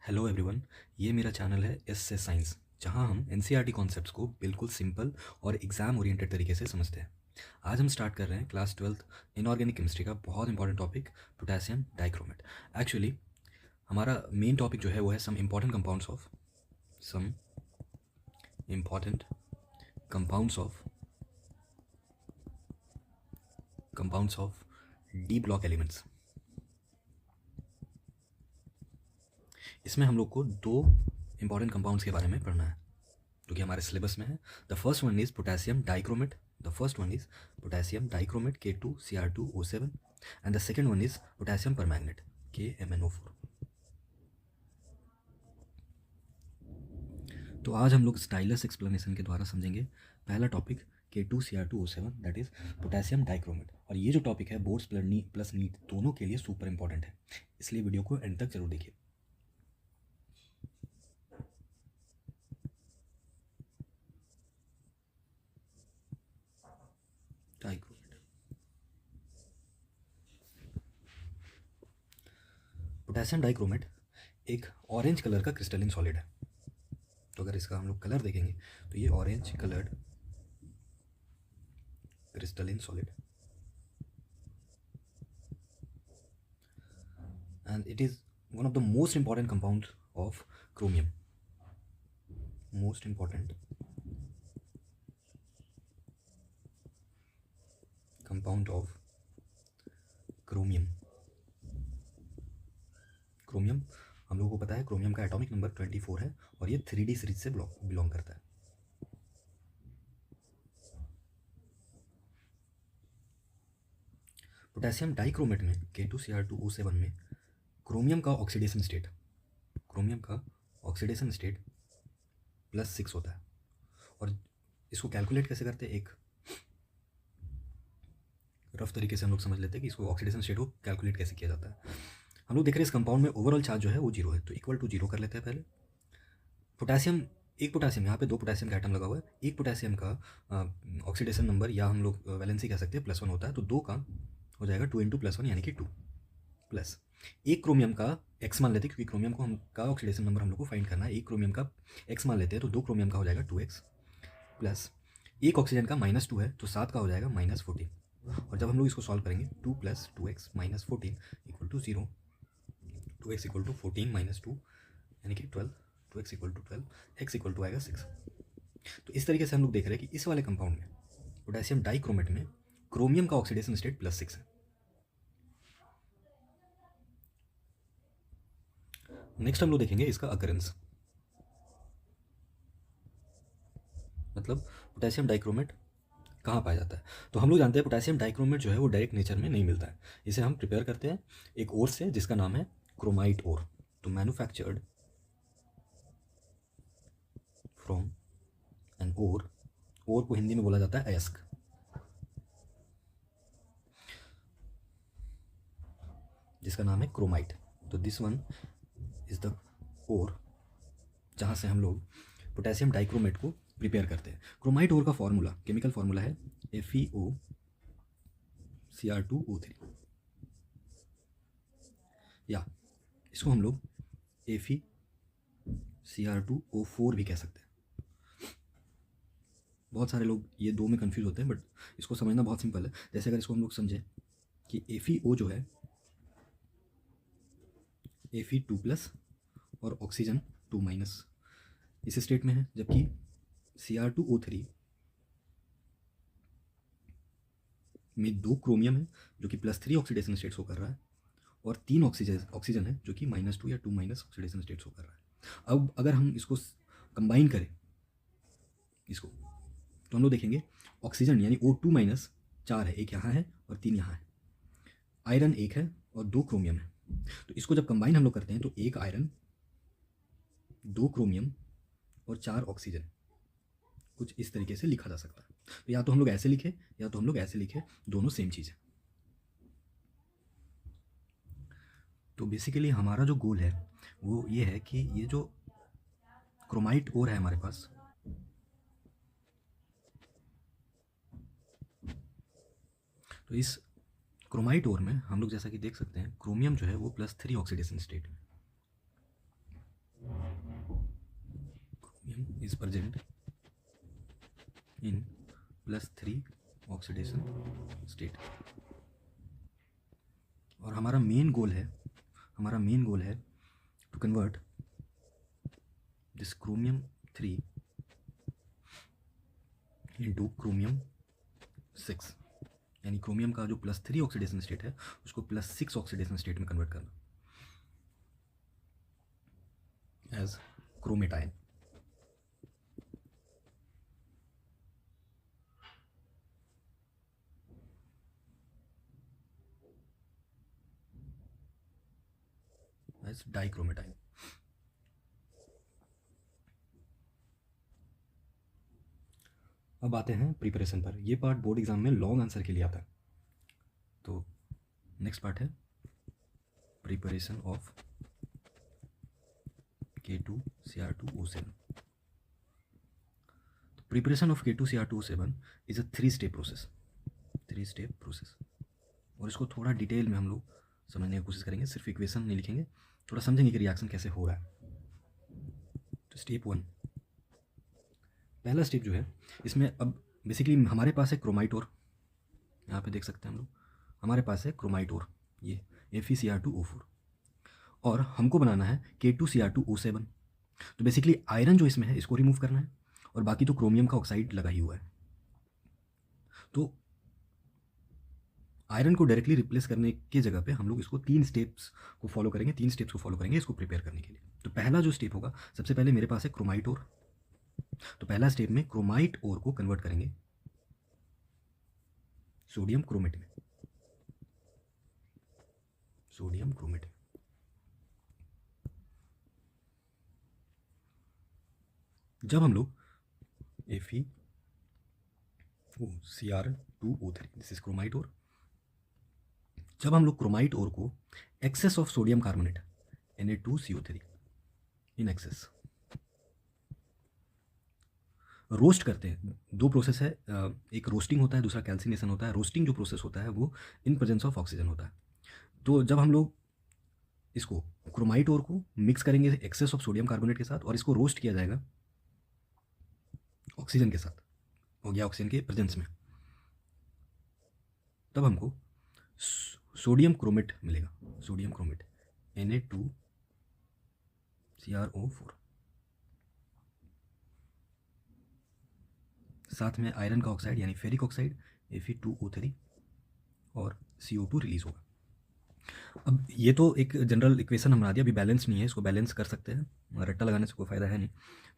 Hello everyone. ये मेरा channel है एस से साइंस, जहां हम एनसीईआरटी कॉन्सेप्ट्स को बिल्कुल सिंपल और एग्जाम ओरिएंटेड तरीके से समझते हैं। आज हम स्टार्ट कर रहे हैं क्लास 12th इनऑर्गेनिक केमिस्ट्री का बहुत important topic potassium dichromate. Actually हमारा मेन टॉपिक जो है वो है some important compounds of d block elements. इसमें हम लोग को दो इंपॉर्टेंट कंपाउंड्स के बारे में पढ़ना है जो कि हमारे सिलेबस में है। The first one is potassium dichromate K2Cr2O7 and the second one is potassium permanganate KMnO4। तो आज हम लोग स्टाइलस एक्सप्लेनेशन के द्वारा समझेंगे पहला topic K2Cr2O7 that is potassium dichromate. और ये जो टॉपिक है बोर्ड्स प्लस नीट दोनों के लिए सुपर इंपॉर्टेंट है, इसलिए वीडियो को एंड तक जरूर देखिए। पोटेशियम डाइक्रोमेट एक ऑरेंज कलर का क्रिस्टलिन सॉलिड है। तो अगर इसका हम लोग कलर देखेंगे तो ये orange coloured crystalline solid and it is one of the most important compound of chromium. Most important compound of chromium. Chromium हम लोगों को पता है क्रोमियम का एटॉमिक नंबर 24 है और ये 3D सीरीज से बिलोंग करता है। पोटेशियम डाइक्रोमेट में K2Cr2O7 में क्रोमियम का ऑक्सीडेशन स्टेट +6 होता है। और इसको कैलकुलेट कैसे करते हैं, एक रफ तरीके से हम लोग समझ लेते हैं कि इसको ऑक्सीडेशन स्टेट को कैलकुलेट कैसे किया जाता है। हम लोग देख रहे हैं इस कंपाउंड में ओवरऑल चार्ज जो है वो 0 है, तो इक्वल टू 0 कर लेते हैं पहले। एक पोटेशियम यहाँ पे 2 पोटेशियम का आइटम लगा हुआ है। एक पोटेशियम का ऑक्सीडेशन नंबर या हम लोग वैलेंसी कह सकते हैं +1 होता है, तो 2 का हो जाएगा 2 × +1 यानी कि 2 प्लस एक क्रोमियम का x मान लेते हैं क्योंकि क्रोमियम को हम का ऑक्सीडेशन नंबर हम लोग को फाइंड करना है। एक क्रोमियम का x मान लेते हैं तो 2 क्रोमियम का हो जाएगा 2x प्लस एक ऑक्सीजन का -2 है तो 7 का हो जाएगा -14। और जब हम लोग इसको सॉल्व करेंगे 2 + 2x - 14 = 0, 2x = 14 - 2 यानी कि 12, 2x = 12, x = आएगा 6। तो इस तरीके से हम लोग देख रहे हैं कि इस वाले कंपाउंड में पोटेशियम डाइक्रोमेट में क्रोमियम का ऑक्सीडेशन स्टेट +6 है। नेक्स्ट हम लोग देखेंगे इसका अकरेंस, मतलब पोटेशियम डाइक्रोमेट कहाँ पाया जाता है। तो हम लोग जानते हैं पोटेशियम डाइक्रोमेट जो है वो डायरेक्ट नेचर में नहीं मिलता है। इसे हम प्रिपेयर करते हैं एक ओर से जिसका नाम है क्रोमाइट ओर। तो मैन्युफैक्चर्ड फ्रॉम एन ओर को हिंदी में बोला जाता है अयस्क। जिसका नाम है क्रोमाइट। तो this one is the ore जहाँ से हम लोग पोटेशियम डाइक्रोमेट को प्रिपेयर करते हैं। क्रोमाइट ओर का फॉर्मूला, केमिकल फॉर्मूला है FeOCr2O3, या इसको हम लोग FeCr2O4 भी कह सकते हैं। बहुत सारे लोग ये दो में कंफ्यूज होते हैं, बट इसको समझना बहुत सिंपल है। जैसे अगर इसको हम लोग समझें कि FeO जो है Fe2+ और ऑक्सीजन 2- इस स्टेट में है, जबकि Cr2O3 में 2 क्रोमियम है जो कि +3 ऑक्सीडेशन स्टेट शो कर रहा है और 3 ऑक्सीजन है जो कि -2 या 2- ऑक्सीडेशन स्टेट शो कर रहा है। अब अगर हम इसको कंबाइन करें इसको, तो हम लोग देखेंगे ऑक्सीजन यानी O2- 4 है, एक यहाँ है और 3 यहाँ है। आयरन 1 है और 2 क्रोमियम है। तो इसको जब कंबाइन हम लोग करते हैं तो 1 आयरन, 2 क्रोमियम और 4 ऑक्सीजन, कुछ इस तरीके से लिखा जा सकता है। तो या तो हम लोग ऐसे लिखे या तो हम लोग ऐसे लिखे, दोनों सेम चीज़ है। तो बेसिकली हमारा जो गोल है वो ये है कि ये जो क्रोमाइट ओर है हमारे पास, तो इस क्रोमाइट ओर में हम लोग जैसा कि देख सकते हैं क्रोमियम जो है वो +3 ऑक्सीडेशन स्टेट में, is present in +3 oxidation state. और हमारा मेन गोल है to convert this chromium 3 into chromium 6, यानी क्रोमियम का जो +3 ऑक्सीडेशन स्टेट है उसको +6 ऑक्सीडेशन स्टेट में कन्वर्ट करना एज क्रोमेटाइन। As dichromate ion. अब आते हैं प्रिपरेशन पर। ये पार्ट बोर्ड एग्जाम में लॉन्ग आंसर के लिए आता है। तो नेक्स्ट पार्ट है preparation of K2Cr2O7। Preparation of K2Cr2O7 is a 3-स्टेप प्रोसेस। और इसको थोड़ा डिटेल में हम लोग समझने की कोशिश करेंगे, सिर्फ इक्वेशन नहीं लिखेंगे, थोड़ा समझेंगे कि रिएक्शन कैसे हो रहा है। तो स्टेप 1, पहला स्टेप जो है इसमें अब बेसिकली हमारे पास है क्रोमाइट ओर, यहाँ पे देख सकते हैं हम लोग, हमारे पास है क्रोमाइट ओर, ये FeCr2O4, और हमको बनाना है K2Cr2O7। तो बेसिकली आयरन जो इसमें है इसको रिमूव करना है, और बाकी तो क्रोमियम का ऑक्साइड लगा ही हुआ है। तो आयरन को डायरेक्टली रिप्लेस करने के जगह पे हम लोग इसको 3 स्टेप्स को फॉलो करेंगे इसको प्रिपेयर करने के लिए। तो पहला जो स्टेप होगा, सबसे पहले मेरे पास है क्रोमाइट ओर। तो पहला स्टेप में क्रोमाइट ओर को कन्वर्ट करेंगे सोडियम क्रोमेट में। जब हम लोग FeCr2O3, दिस इज क्रोमाइट ओर, जब हम लोग क्रोमाइट ओर को excess of sodium carbonate Na2CO3 in excess roast करते हैं, 2 प्रोसेस है, एक रोस्टिंग होता है, दूसरा कैल्सिनेशन होता है। रोस्टिंग जो प्रोसेस होता है वो इन प्रेजेंस ऑफ ऑक्सीजन होता है। तो जब हम लोग इसको क्रोमाइट ओर को मिक्स करेंगे एक्सेस ऑफ सोडियम कार्बोनेट के साथ, और इसको रोस्ट किया जाएगा ऑक्सीजन के साथ, हो गया ऑक्सीजन के प्रेजेंस में, तब हमको सोडियम क्रोमेट मिलेगा, सोडियम क्रोमेट Na2CrO4। साथ में आयरन का ऑक्साइड यानी फेरिक ऑक्साइड Fe2O3 और CO2 रिलीज होगा। अब ये तो एक जनरल इक्वेशन हम बना दिया, अभी बैलेंस नहीं है, इसको बैलेंस कर सकते हैं, रट्टा लगाने से कोई फ़ायदा है नहीं,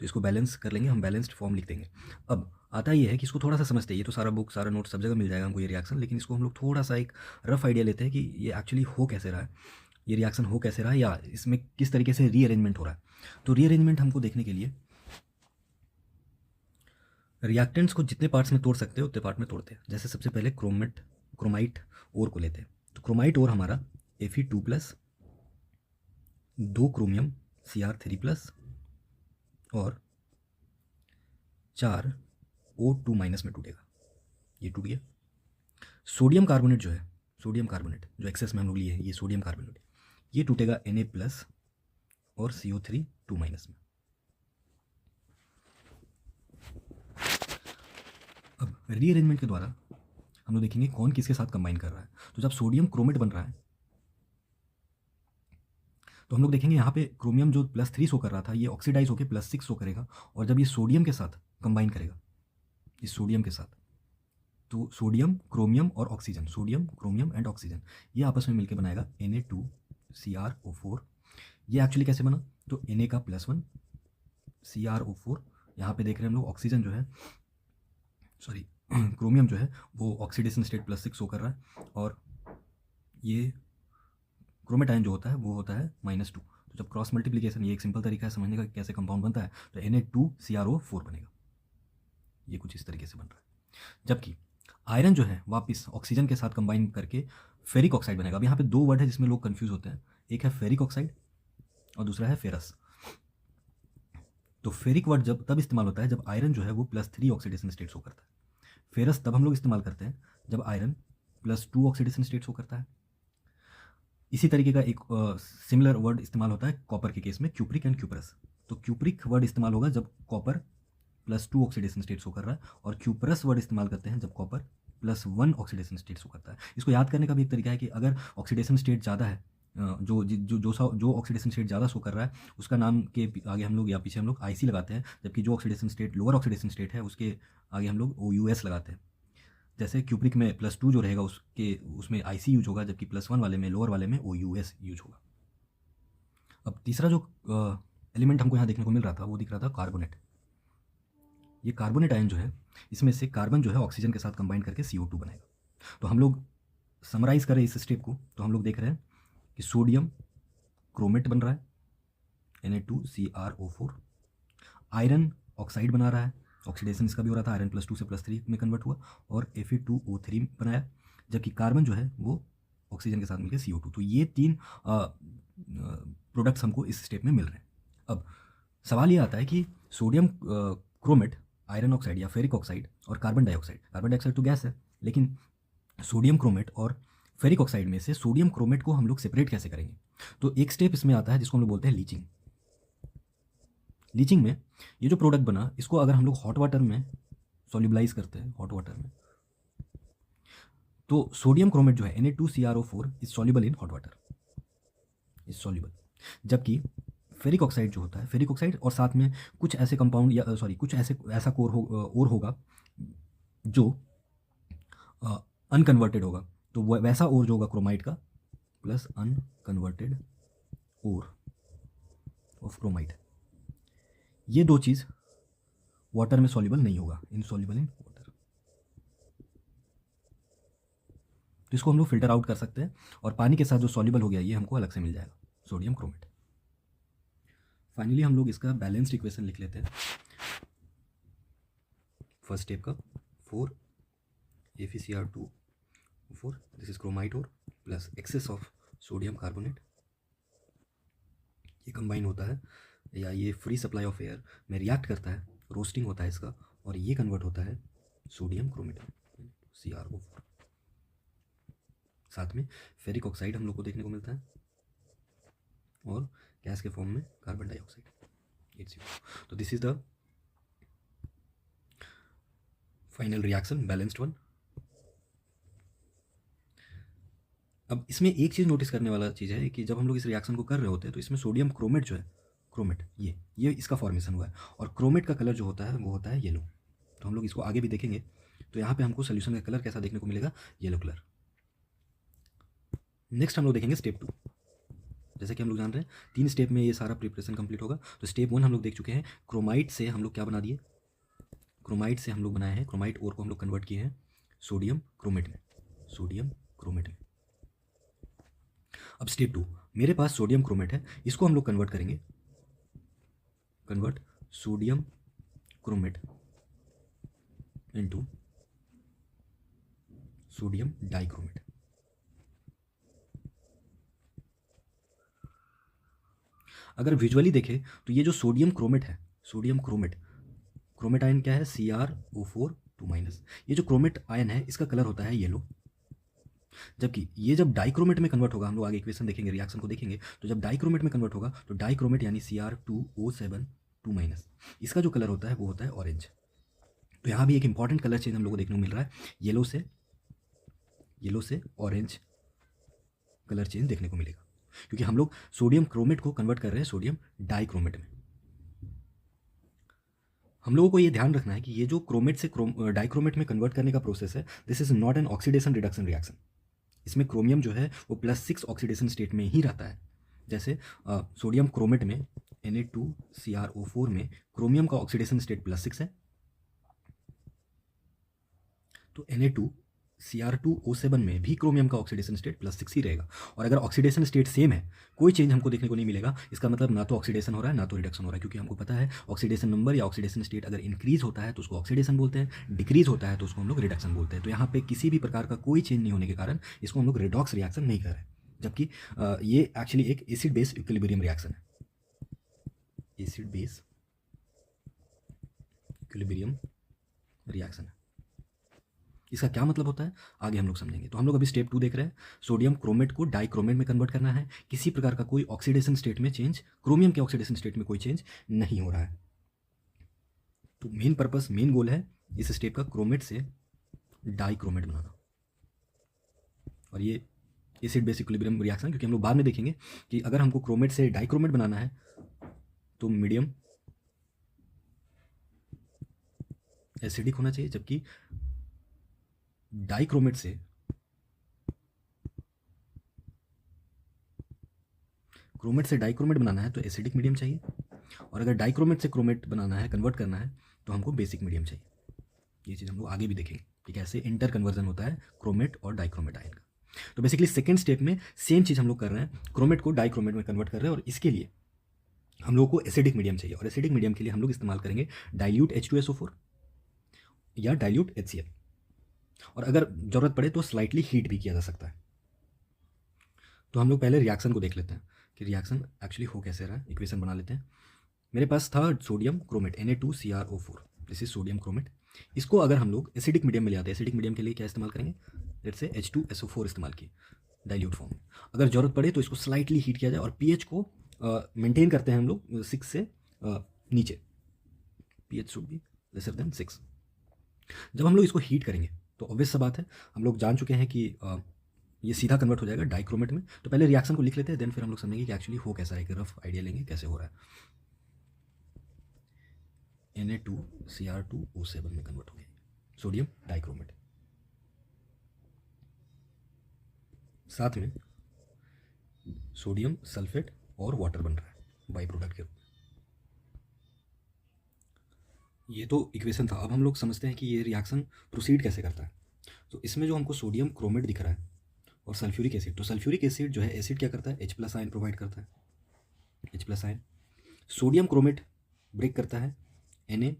तो इसको बैलेंस कर लेंगे, हम बैलेंस्ड फॉर्म लिख देंगे। अब आता ये है कि इसको थोड़ा सा समझते हैं, ये तो सारा बुक सारा नोट सब जगह मिल जाएगा हमको ये रिएक्शन, लेकिन इसको हम लोग थोड़ा सा एक रफ आइडिया लेते हैं कि ये एक्चुअली हो कैसे रहा है, ये रिएक्शन हो कैसे रहा है, या इसमें किस तरीके से रीअरेंजमेंट हो रहा है। तो रीअरेंजमेंट हमको देखने के लिए रिएक्टेंट्स को जितने पार्ट्स में तोड़ सकते हैं उतने पार्ट में तोड़ते हैं। जैसे सबसे पहले क्रोमाइट ओर को लेते हैं। तो क्रोमाइट ओर हमारा Fe2+, 2 क्रोमियम Cr3+ और 4 O2- में टूटेगा, ये टूट गया। सोडियम कार्बोनेट जो एक्सेस में हम लोग लिए हैं, ये सोडियम कार्बोनेट, ये टूटेगा Na+ और CO3 2- में। अब रीअरेंजमेंट के द्वारा हम लोग देखेंगे कौन किसके साथ कंबाइन कर रहा है। तो जब सोडियम क्रोमेट बन रहा है तो हम लोग देखेंगे यहाँ पे क्रोमियम जो +3 शो कर रहा था ये ऑक्सीडाइज होकर +6 शो करेगा, और जब ये सोडियम के साथ कंबाइन करेगा, इस सोडियम के साथ, तो सोडियम क्रोमियम और oxygen, sodium chromium and oxygen, ये आपस में मिलकर बनाएगा Na2CrO4। ये एक्चुअली कैसे बना, तो Na का +1 CrO4, यहाँ पे देख रहे हैं हम लोग ऑक्सीजन जो है, सॉरी क्रोमियम जो है वो ऑक्सीडेशन स्टेट +6 शो कर रहा है, और ये क्रोमेटाइन जो होता है वो होता है -2। तो जब क्रॉस मल्टीप्लिकेशन, ये एक सिंपल तरीका है समझने का कैसे कंपाउंड बनता है, तो Na2CrO4 बनेगा, ये कुछ इस तरीके से बन रहा है। जबकि आयरन जो है वापस ऑक्सीजन के साथ कंबाइन करके फेरिक ऑक्साइड बनेगा। अब यहाँ पे 2 वर्ड है जिसमें लोग कंफ्यूज होते हैं, एक है फेरिक ऑक्साइड और दूसरा है फेरस। तो फेरिक वर्ड जब तब इस्तेमाल होता है जब आयरन जो है वो +3 ऑक्सीडेशन स्टेट शो करता है। फेरस तब हम लोग इस्तेमाल करते हैं जब आयरन +2 ऑक्सीडेशन स्टेट शो करता है। इसी तरीके का एक सिमिलर वर्ड इस्तेमाल होता है कॉपर के केस में, क्यूप्रिक एंड क्यूपरस। तो क्यूप्रिक वर्ड इस्तेमाल होगा जब कॉपर +2 ऑक्सीडेशन स्टेट शो कर रहा है, और क्यूपरस वर्ड इस्तेमाल करते हैं जब कॉपर +1 ऑक्सीडेशन स्टेट शो करता है। इसको याद करने का भी एक तरीका है कि अगर ऑक्सीडेशन स्टेट ज़्यादा है, जो ऑक्सीडेशन स्टेट ज़्यादा शो कर रहा है उसका नाम के आगे हम लोग या पीछे हम लोग IC लगाते हैं, जबकि जो oxidation state lower oxidation state है उसके आगे हम लोग OUS लगाते हैं। जैसे क्यूप्रिक में +2 जो रहेगा उसमें IC यूज होगा, जबकि +1 वाले में, लोअर वाले में OUS यूज होगा। अब तीसरा जो एलिमेंट हमको यहाँ देखने को मिल रहा था वो दिख रहा था कार्बोनेट। ये कार्बोनेट आयन जो है, इसमें से कार्बन जो है ऑक्सीजन के साथ कंबाइन करके CO2 बनाएगा। तो हम लोग समराइज़ करें इस स्टेप को, तो हम लोग देख रहे हैं कि सोडियम क्रोमेट बन रहा है Na2CrO4, आयरन ऑक्साइड बना रहा है, ऑक्सीडेशन इसका भी हो रहा था, आयरन +2 से +3 में कन्वर्ट हुआ और Fe2O3 बनाया, जबकि कार्बन जो है वो ऑक्सीजन के साथ मिलकर CO2। तो ये 3 प्रोडक्ट्स हमको इस स्टेप में मिल रहे हैं। अब सवाल ये आता है कि सोडियम क्रोमेट, आयरन ऑक्साइड या फेरिक ऑक्साइड और कार्बन डाइऑक्साइड तो गैस है, लेकिन सोडियम क्रोमेट और फेरिक ऑक्साइड में से सोडियम क्रोमेट को हम लोग सेपरेट कैसे करेंगे? तो एक स्टेप इसमें आता है जिसको हम लोग बोलते हैं लीचिंग। लीचिंग में ये जो प्रोडक्ट बना, इसको अगर हम लोग हॉट वाटर में सॉल्युबलाइज करते हैं, हॉट वाटर में, तो सोडियम क्रोमेट जो है Na2CrO4 is soluble in hot water, is soluble, जबकि फेरिक ऑक्साइड जो होता है, फेरिक ऑक्साइड और साथ में कुछ ऐसे कंपाउंड या कुछ ऐसा कोर और होगा जो अनकन्वर्टेड होगा, तो वैसा ओर जो होगा क्रोमाइट का plus unconverted ore of chromite, ये दो चीज़ वाटर में सॉल्युबल नहीं होगा, इनसॉल्युबल इन वाटर। तो इसको हम लोग फिल्टर आउट कर सकते हैं और पानी के साथ जो सॉल्युबल हो गया ये हमको अलग से मिल जाएगा, सोडियम क्रोमेट। फाइनली हम लोग इसका बैलेंस्ड इक्वेशन लिख लेते हैं। फर्स्ट स्टेप का 4 FeCr2O4, this is chromite ore plus excess of sodium carbonate, ये कंबाइन होता है या ये फ्री सप्लाई ऑफ एयर में रिएक्ट करता है, रोस्टिंग होता है इसका, और ये कन्वर्ट होता है सोडियम क्रोमेट CrO4। साथ में फेरिक ऑक्साइड हम लोग को देखने को मिलता है और गैस के फॉर्म में कार्बन डाइऑक्साइड H2O। तो this is the final reaction, balanced one. अब इसमें एक चीज़ नोटिस करने वाला चीज़ है कि जब हम लोग इस रिएक्शन को कर रहे होते हैं तो इसमें सोडियम क्रोमेट जो है, क्रोमेट ये इसका फॉर्मेशन हुआ है, और क्रोमेट का कलर जो होता है वो होता है येलो। तो हम लोग इसको आगे भी देखेंगे, तो यहाँ पे हमको सोल्यूशन का कलर कैसा देखने को मिलेगा, येलो कलर। नेक्स्ट हम लोग देखेंगे स्टेप 2। जैसे कि हम लोग जान रहे हैं 3 स्टेप में ये सारा प्रिपरेशन कंप्लीट होगा। तो स्टेप 1 हम लोग देख चुके हैं, क्रोमाइट से हम लोग क्या बना दिए, क्रोमाइट से हम लोग बनाए हैं, क्रोमाइट ओर को हम लोग कन्वर्ट किए हैं सोडियम क्रोमेट में, सोडियम क्रोमेट में। अब स्टेप 2, मेरे पास सोडियम क्रोमेट है, इसको हम लोग कन्वर्ट करेंगे, convert sodium chromate into sodium dichromate. अगर विजुअली देखें तो ये जो सोडियम क्रोमेट है, सोडियम क्रोमेट, क्रोमेट आयन क्या है, CrO4 2-, ये जो क्रोमेट आयन है इसका कलर होता है येलो, जबकि ये जब डाइक्रोमेट में कन्वर्ट होगा, हम लोग आगे इक्वेशन देखेंगे, रिएक्शन को देखेंगे, तो जब डाइक्रोमेट में कन्वर्ट होगा तो डाइक्रोमेट यानी Cr2O7 इसका जो कलर होता है वो होता है ऑरेंज। तो यहाँ भी एक इंपॉर्टेंट कलर चेंज हम लोग को देखने को मिल रहा है, येलो से ऑरेंज कलर चेंज देखने को मिलेगा, क्योंकि हम लोग सोडियम क्रोमेट को कन्वर्ट कर रहे हैं सोडियम डाइक्रोमेट में। हम लोगों को ये ध्यान रखना है कि ये जो क्रोमेट से डाइक्रोमेट में कन्वर्ट करने का प्रोसेस है, this is not an oxidation reduction reaction. इसमें क्रोमियम जो है वो +6 ऑक्सीडेशन स्टेट में ही रहता है। जैसे सोडियम क्रोमेट में Na2CrO4 में क्रोमियम का ऑक्सीडेशन स्टेट +6 है, तो Na2Cr2O7 में भी क्रोमियम का ऑक्सीडेशन स्टेट +6 ही रहेगा। और अगर ऑक्सीडेशन स्टेट सेम है, कोई चेंज हमको देखने को नहीं मिलेगा, इसका मतलब ना तो ऑक्सीडेशन हो रहा है ना तो रिडक्शन हो रहा है, क्योंकि हमको पता है ऑक्सीडेशन नंबर या ऑक्सीडेशन स्टेट अगर इंक्रीज होता है तो उसको ऑक्सीडेशन बोलते हैं, डिक्रीज होता है तो उसको हम लोग रिडक्शन बोलते हैं। तो यहाँ पे किसी भी प्रकार का कोई चेंज नहीं होने के कारण इसको हम लोग रिडॉक्स रिएक्शन नहीं कर रहे हैं, जबकि ये एक्चुअली एक एसिड बेस इक्विलिब्रियम रिएक्शन है, एसिड बेस इक्विलिब्रियम रिएक्शन है। इसका क्या मतलब होता है आगे हम लोग समझेंगे। तो हम लोग अभी स्टेप 2 देख रहे हैं, सोडियम क्रोमेट को डाइक्रोमेट में कन्वर्ट करना है, किसी प्रकार का कोई ऑक्सीडेशन स्टेट में चेंज, क्रोमियम के ऑक्सीडेशन स्टेट में कोई चेंज नहीं हो रहा है। तो मेन गोल है इस स्टेप का क्रोमेट से डाइक्रोमेट बनाना। और ये एसिड बेस इक्विलिब्रियम रिएक्शन, क्योंकि हम लोग बाद में देखेंगे कि अगर हमको क्रोमेट से डाइक्रोमेट बनाना है तो मीडियम एसिडिक होना चाहिए, जबकि डाइक्रोमेट से डाइक्रोमेट बनाना है तो एसिडिक मीडियम चाहिए, और अगर डाइक्रोमेट से क्रोमेट बनाना है, कन्वर्ट करना है, तो हमको बेसिक मीडियम चाहिए। ये चीज़ हम लोग आगे भी देखेंगे कि कैसे इंटर कन्वर्जन होता है क्रोमेट और डाइक्रोमेट आयन का। तो बेसिकली सेकेंड स्टेप में सेम चीज़ हम लोग कर रहे हैं, क्रोमेट को डाइक्रोमेट में कन्वर्ट कर रहे हैं, और इसके लिए हम लोग को एसिडिक मीडियम चाहिए, और एसिडिक मीडियम के लिए हम लोग इस्तेमाल करेंगे डाइल्यूट H2SO4 या डाइल्यूट HCl, और अगर ज़रूरत पड़े तो स्लाइटली हीट भी किया जा सकता है। तो हम लोग पहले रिएक्शन को देख लेते हैं कि रिएक्शन एक्चुअली हो कैसे रहा है। इक्वेशन बना लेते हैं। मेरे पास था sodium chromate Na2CrO4, this is sodium chromate. इसको अगर हम लोग एसिडिक मीडियम में ले आते हैं, एसिडिक मीडियम के लिए क्या इस्तेमाल करेंगे, लेट्स से H2SO4 इस्तेमाल की डाइल्यूट फॉर्म में। अगर ज़रूरत पड़े तो इसको स्लाइटली हीट किया जाए, और पीएच को मेंटेन करते हैं हम लोग 6 से नीचे, pH should be lesser than 6। जब हम लोग इसको हीट करेंगे तो ऑब्वियस सा बात है, हम लोग जान चुके हैं कि ये सीधा कन्वर्ट हो जाएगा डाइक्रोमेट में। तो पहले रिएक्शन को लिख लेते हैं, देन फिर हम लोग समझेंगे कि एक्चुअली हो कैसा है, एक रफ आइडिया लेंगे कैसे हो रहा है। Na2Cr2O7 में कन्वर्ट हो गया सोडियम डाइक्रोमेट, साथ में सोडियम सल्फेट और वाटर बन रहा है बाई प्रोडक्ट के रूप में। ये तो इक्वेशन था। अब हम लोग समझते हैं कि ये रिएक्शन प्रोसीड कैसे करता है। तो इसमें जो हमको सोडियम क्रोमेट दिख रहा है और सल्फ्यूरिक एसिड, तो सल्फ्यूरिक एसिड जो है एसिड क्या करता है, H+ आयन प्रोवाइड करता है, H+ ion. Sodium chromate break करता है Na+,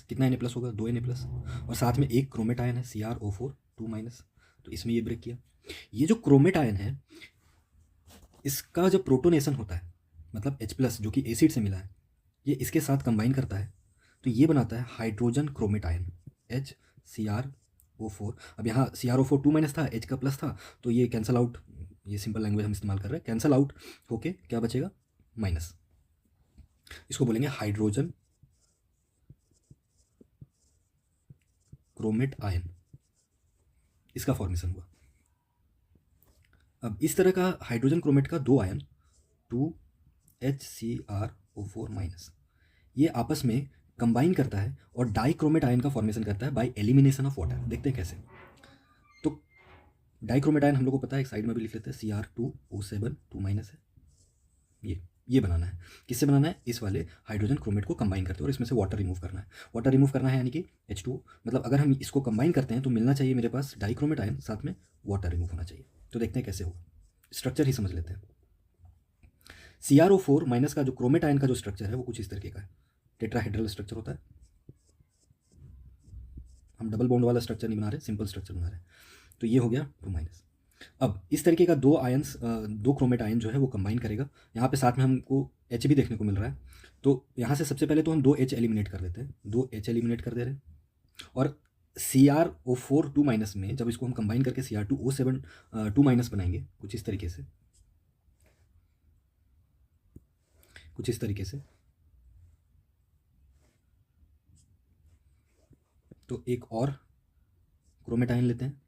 कितना Na+ होगा, 2 Na+, और साथ में एक क्रोमेट आयन है CrO4 2-, तो इसमें ये ब्रेक किया। ये जो क्रोमेट आयन है इसका जब प्रोटोनेशन होता है, मतलब H+ जो कि एसिड से मिला है, ये इसके साथ कंबाइन करता है, तो ये बनाता है हाइड्रोजन क्रोमेट आयन HCrO4। अब यहाँ CrO4 2- था, H का प्लस था, तो ये कैंसल आउट, ये सिंपल लैंग्वेज हम इस्तेमाल कर रहे हैं, कैंसल आउट होके क्या बचेगा, माइनस। इसको बोलेंगे हाइड्रोजन क्रोमेट आयन, इसका फॉर्मेशन हुआ। अब इस तरह का हाइड्रोजन क्रोमेट का दो आयन 2HCrO4-, ये आपस में कंबाइन करता है और डाइक्रोमेट आयन का फॉर्मेशन करता है बाय एलिमिनेशन ऑफ वाटर। देखते हैं कैसे। तो डाइक्रोमेट आयन हम लोग को पता है, एक साइड में भी लिख लेते हैं, Cr2O7 2- है, ये बनाना है। किससे बनाना है, इस वाले हाइड्रोजन क्रोमेट को कंबाइन करते हैं और इसमें से वाटर रिमूव करना है। वाटर रिमूव करना है यानी कि H2O, मतलब अगर हम इसको कंबाइन करते हैं तो मिलना चाहिए मेरे पास डाइक्रोमेट आयन, साथ में वाटर रिमूव होना चाहिए। तो देखते हैं कैसे होगा, स्ट्रक्चर ही समझ लेते हैं। CrO4- का जो क्रोमेट आयन का जो स्ट्रक्चर है वो कुछ इस तरीके का है, टेट्राहेड्रल स्ट्रक्चर होता है। हम डबल बॉन्ड वाला स्ट्रक्चर नहीं बना रहे, सिंपल स्ट्रक्चर बना रहे हैं। तो ये हो गया 2-। अब इस तरीके का दो आयंस, दो क्रोमेट आयन जो है वो कंबाइन करेगा। यहाँ पे साथ में हमको H भी देखने को मिल रहा है, तो यहाँ से सबसे पहले तो हम 2H एलिमिनेट कर देते हैं, 2H एलिमिनेट कर दे रहे हैं। और CrO4 2- में जब इसको हम कंबाइन करके Cr2O7 2- बनाएंगे कुछ इस तरीके से, तो एक और क्रोमेट आयन लेते हैं,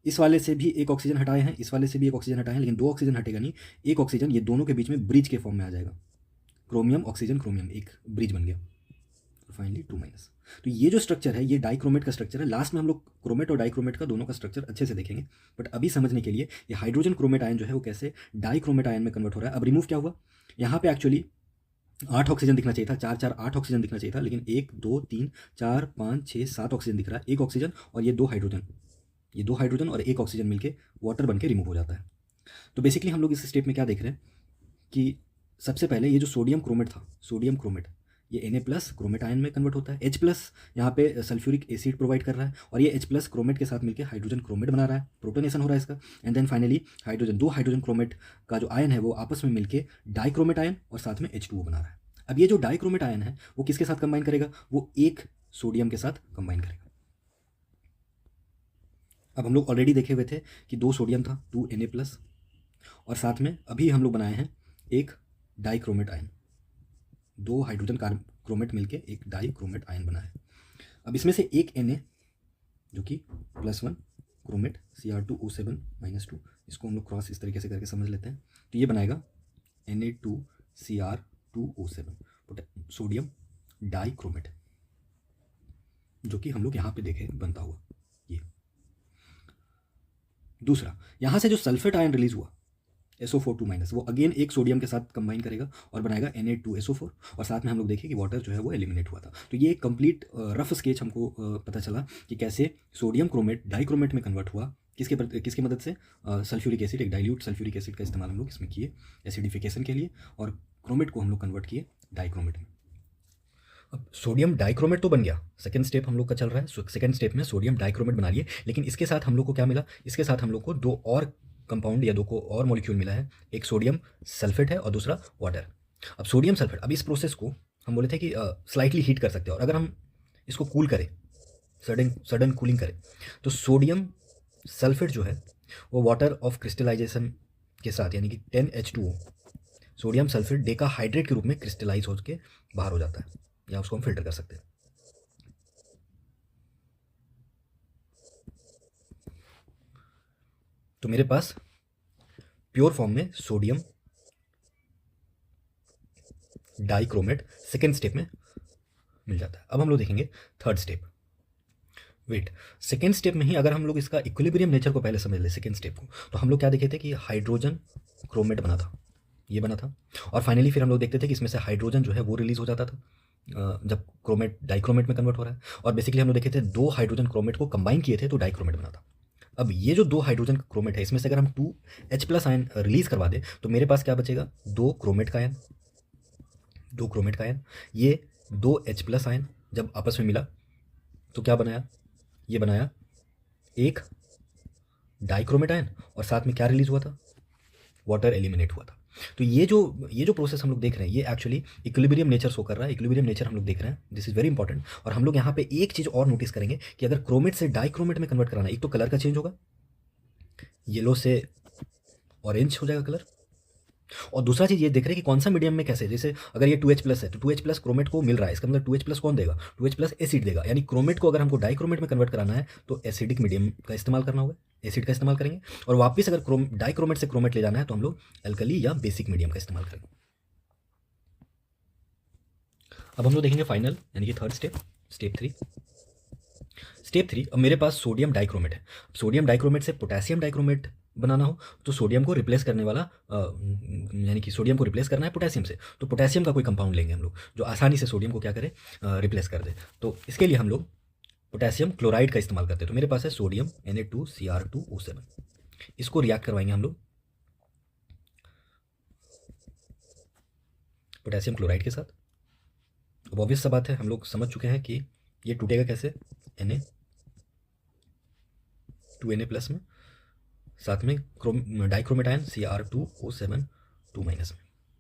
इस वाले से भी एक ऑक्सीजन हटाए हैं, इस वाले से भी एक ऑक्सीजन हटाए हैं, लेकिन 2 ऑक्सीजन हटेगा नहीं, एक ऑक्सीजन ये दोनों के बीच में ब्रिज के फॉर्म में आ जाएगा, क्रोमियम ऑक्सीजन क्रोमियम, एक ब्रिज बन गया, फाइनली 2-। तो ये जो स्ट्रक्चर है ये डाइक्रोमेट का स्ट्रक्चर है। लास्ट में हम लोग क्रोमेट और डाइक्रोमेट का दोनों का स्ट्रक्चर अच्छे से देखेंगे, बट अभी समझने के लिए ये हाइड्रोजन क्रोमेट आयन जो है वो कैसे डाइक्रोमेट आयन में कन्वर्ट हो रहा है। अब रिमूव क्या हुआ, यहाँ पे एक्चुअली 8 ऑक्सीजन दिखना चाहिए था, 4 8 ऑक्सीजन दिखना चाहिए था, लेकिन 1 2 3 4 5 6 7 ऑक्सीजन दिख रहा है, एक ऑक्सीजन और ये 2 हाइड्रोजन, ये 2 हाइड्रोजन और एक ऑक्सीजन मिलके वाटर बन के रिमूव हो जाता है। तो बेसिकली हम लोग इस स्टेप में क्या देख रहे हैं कि सबसे पहले ये जो सोडियम क्रोमेट था, सोडियम क्रोमेट ये Na+ क्रोमेट आयन में कन्वर्ट होता है, H+ यहाँ पे सल्फ्यूरिक एसिड प्रोवाइड कर रहा है, और ये H+ क्रोमेट के साथ मिलकर हाइड्रोजन क्रोमेट बना रहा है, प्रोटोनेशन हो रहा है इसका। And then finally hydrogen, 2 hydrogen chromate का जो आयन है वो आपस में मिलकर डाइक्रोमेट आयन और साथ में H2O बना रहा है। अब ये जो डाइक्रोमेट आयन है वो किसके साथ कंबाइन करेगा, वो एक सोडियम के साथ कंबाइन करेगा। अब हम लोग ऑलरेडी देखे हुए थे कि 2 सोडियम था 2Na+, और साथ में अभी हम लोग बनाए हैं एक डाइक्रोमेट आयन, दो हाइड्रोजन क्रोमेट मिलके एक डाई क्रोमेट आयन बना है। अब इसमें से एक Na जो कि +1 क्रोमेट Cr2O7-2, इसको हम लोग क्रॉस इस तरीके से करके समझ लेते हैं, तो ये बनाएगा Na2Cr2O7 सोडियम डाई क्रोमेट, जो कि हम लोग यहाँ पे देखे बनता हुआ ये। दूसरा, यहाँ से जो सल्फेट आयन रिलीज हुआ SO4 वो अगेन एक सोडियम के साथ कंबाइन करेगा और बनाएगा Na2SO4, और साथ में हम लोग देखें कि वाटर जो है वो एलिमिनेट हुआ था। तो ये एक कंप्लीट रफ स्केच हमको पता चला कि कैसे सोडियम क्रोमेट डाइक्रोमेट में कन्वर्ट हुआ, किसके मदद से, सल्फ्यूरिक एसिड, एक डाइल्यूट सल्फ्यूरिक एसिड का इस्तेमाल हम लोग इसमें किए एसिडिफिकेशन के लिए, और क्रोमेट को हम लोग कन्वर्ट किए डाइक्रोमेट में। अब सोडियम डाइक्रोमेट तो बन गया, सेकंड स्टेप हम लोग का चल रहा है, सेकंड स्टेप में सोडियम डाइक्रोमेट बना लिए, लेकिन इसके साथ हम लोग को क्या मिला, इसके साथ हम लोग को दो और कंपाउंड या दो को और मॉलिक्यूल मिला है, एक सोडियम सल्फेट है और दूसरा वाटर। अब सोडियम सल्फेट, अब इस प्रोसेस को हम बोले थे कि स्लाइटली हीट कर सकते हैं, और अगर हम इसको कूल करें, सडन कूलिंग करें, तो सोडियम सल्फेट जो है वो वाटर ऑफ क्रिस्टलाइजेशन के साथ, यानी कि 10H2O sodium sulphate Deka hydrate के रूप में क्रिस्टलाइज होकर बाहर हो जाता है, या उसको हम फिल्टर कर सकते हैं। तो मेरे पास प्योर फॉर्म में सोडियम डाइक्रोमेट सेकेंड स्टेप में मिल जाता है। अब हम लोग देखेंगे third step. Wait, second step में ही अगर हम लोग इसका इक्विलिब्रियम नेचर को पहले समझ ले सेकेंड स्टेप को, तो हम लोग क्या देखे थे कि हाइड्रोजन क्रोमेट बना था, ये बना था, और फाइनली फिर हम लोग देखते थे कि इसमें से हाइड्रोजन जो है वो रिलीज हो जाता था जब क्रोमेट डाइक्रोमेट में कन्वर्ट हो रहा है, और बेसिकली हम लोग देखे थे दो हाइड्रोजन क्रोमेट को कंबाइन किए थे तो डाइक्रोमेट बना था। अब ये जो दो हाइड्रोजन क्रोमेट है, इसमें से अगर हम 2H+ आयन रिलीज करवा दें तो मेरे पास क्या बचेगा, दो क्रोमेट का आयन, ये 2H+ आयन जब आपस में मिला तो क्या बनाया, ये बनाया एक डाइक्रोमेट आयन, और साथ में क्या रिलीज हुआ था, वाटर एलिमिनेट हुआ था। तो ये जो प्रोसेस हम लोग देख रहे हैं, ये एक्चुअली इक्विलिब्रियम नेचर शो कर रहा है, इक्विलिब्रियम नेचर हम लोग देख रहे हैं, दिस इज वेरी इंपॉर्टेंट। और हम लोग यहाँ पे एक चीज़ और नोटिस करेंगे कि अगर क्रोमेट से डाइक्रोमेट में कन्वर्ट कराना है, एक तो कलर का चेंज होगा, येलो से ऑरेंज हो जाएगा कलर, और दूसरा चीज़ ये देख रहे हैं कि कौन सा मीडियम में कैसे, जैसे अगर ये 2H+ है तो 2H+ क्रोमेट को मिल रहा है, इसका मतलब 2H+ कौन देगा, 2H+ एसिड देगा, यानी क्रोमेट को अगर हमको डाइक्रोमेट में कन्वर्ट कराना है तो एसिडिक मीडियम का इस्तेमाल करना होगा, एसिड का इस्तेमाल करेंगे, और वापस अगर डाइक्रोमेट से क्रोमेट ले जाना है तो हम लोग एल्कली या बेसिक मीडियम का इस्तेमाल करेंगे। अब हम लोग देखेंगे फाइनल, यानी कि थर्ड स्टेप, स्टेप थ्री। अब मेरे पास सोडियम डाइक्रोमेट है, सोडियम डाइक्रोमेट से पोटेशियम डाइक्रोमेट बनाना हो तो सोडियम को रिप्लेस करने वाला, यानी कि सोडियम को रिप्लेस करना है पोटेशियम से, तो पोटेशियम का कोई कंपाउंड लेंगे हम लोग जो आसानी से सोडियम को क्या करे, रिप्लेस कर दे। तो इसके लिए हम लोग पोटेशियम क्लोराइड का इस्तेमाल करते हैं। तो मेरे पास है सोडियम Na2Cr2O7, इसको रिएक्ट करवाएंगे हम लोग पोटेशियम क्लोराइड के साथ। अब ऑब्वियस सा बात है, हम लोग समझ चुके हैं कि ये टूटेगा कैसे, Na2Na+ में, साथ में डाइक्रोमेट आयन Cr2O7 2- में,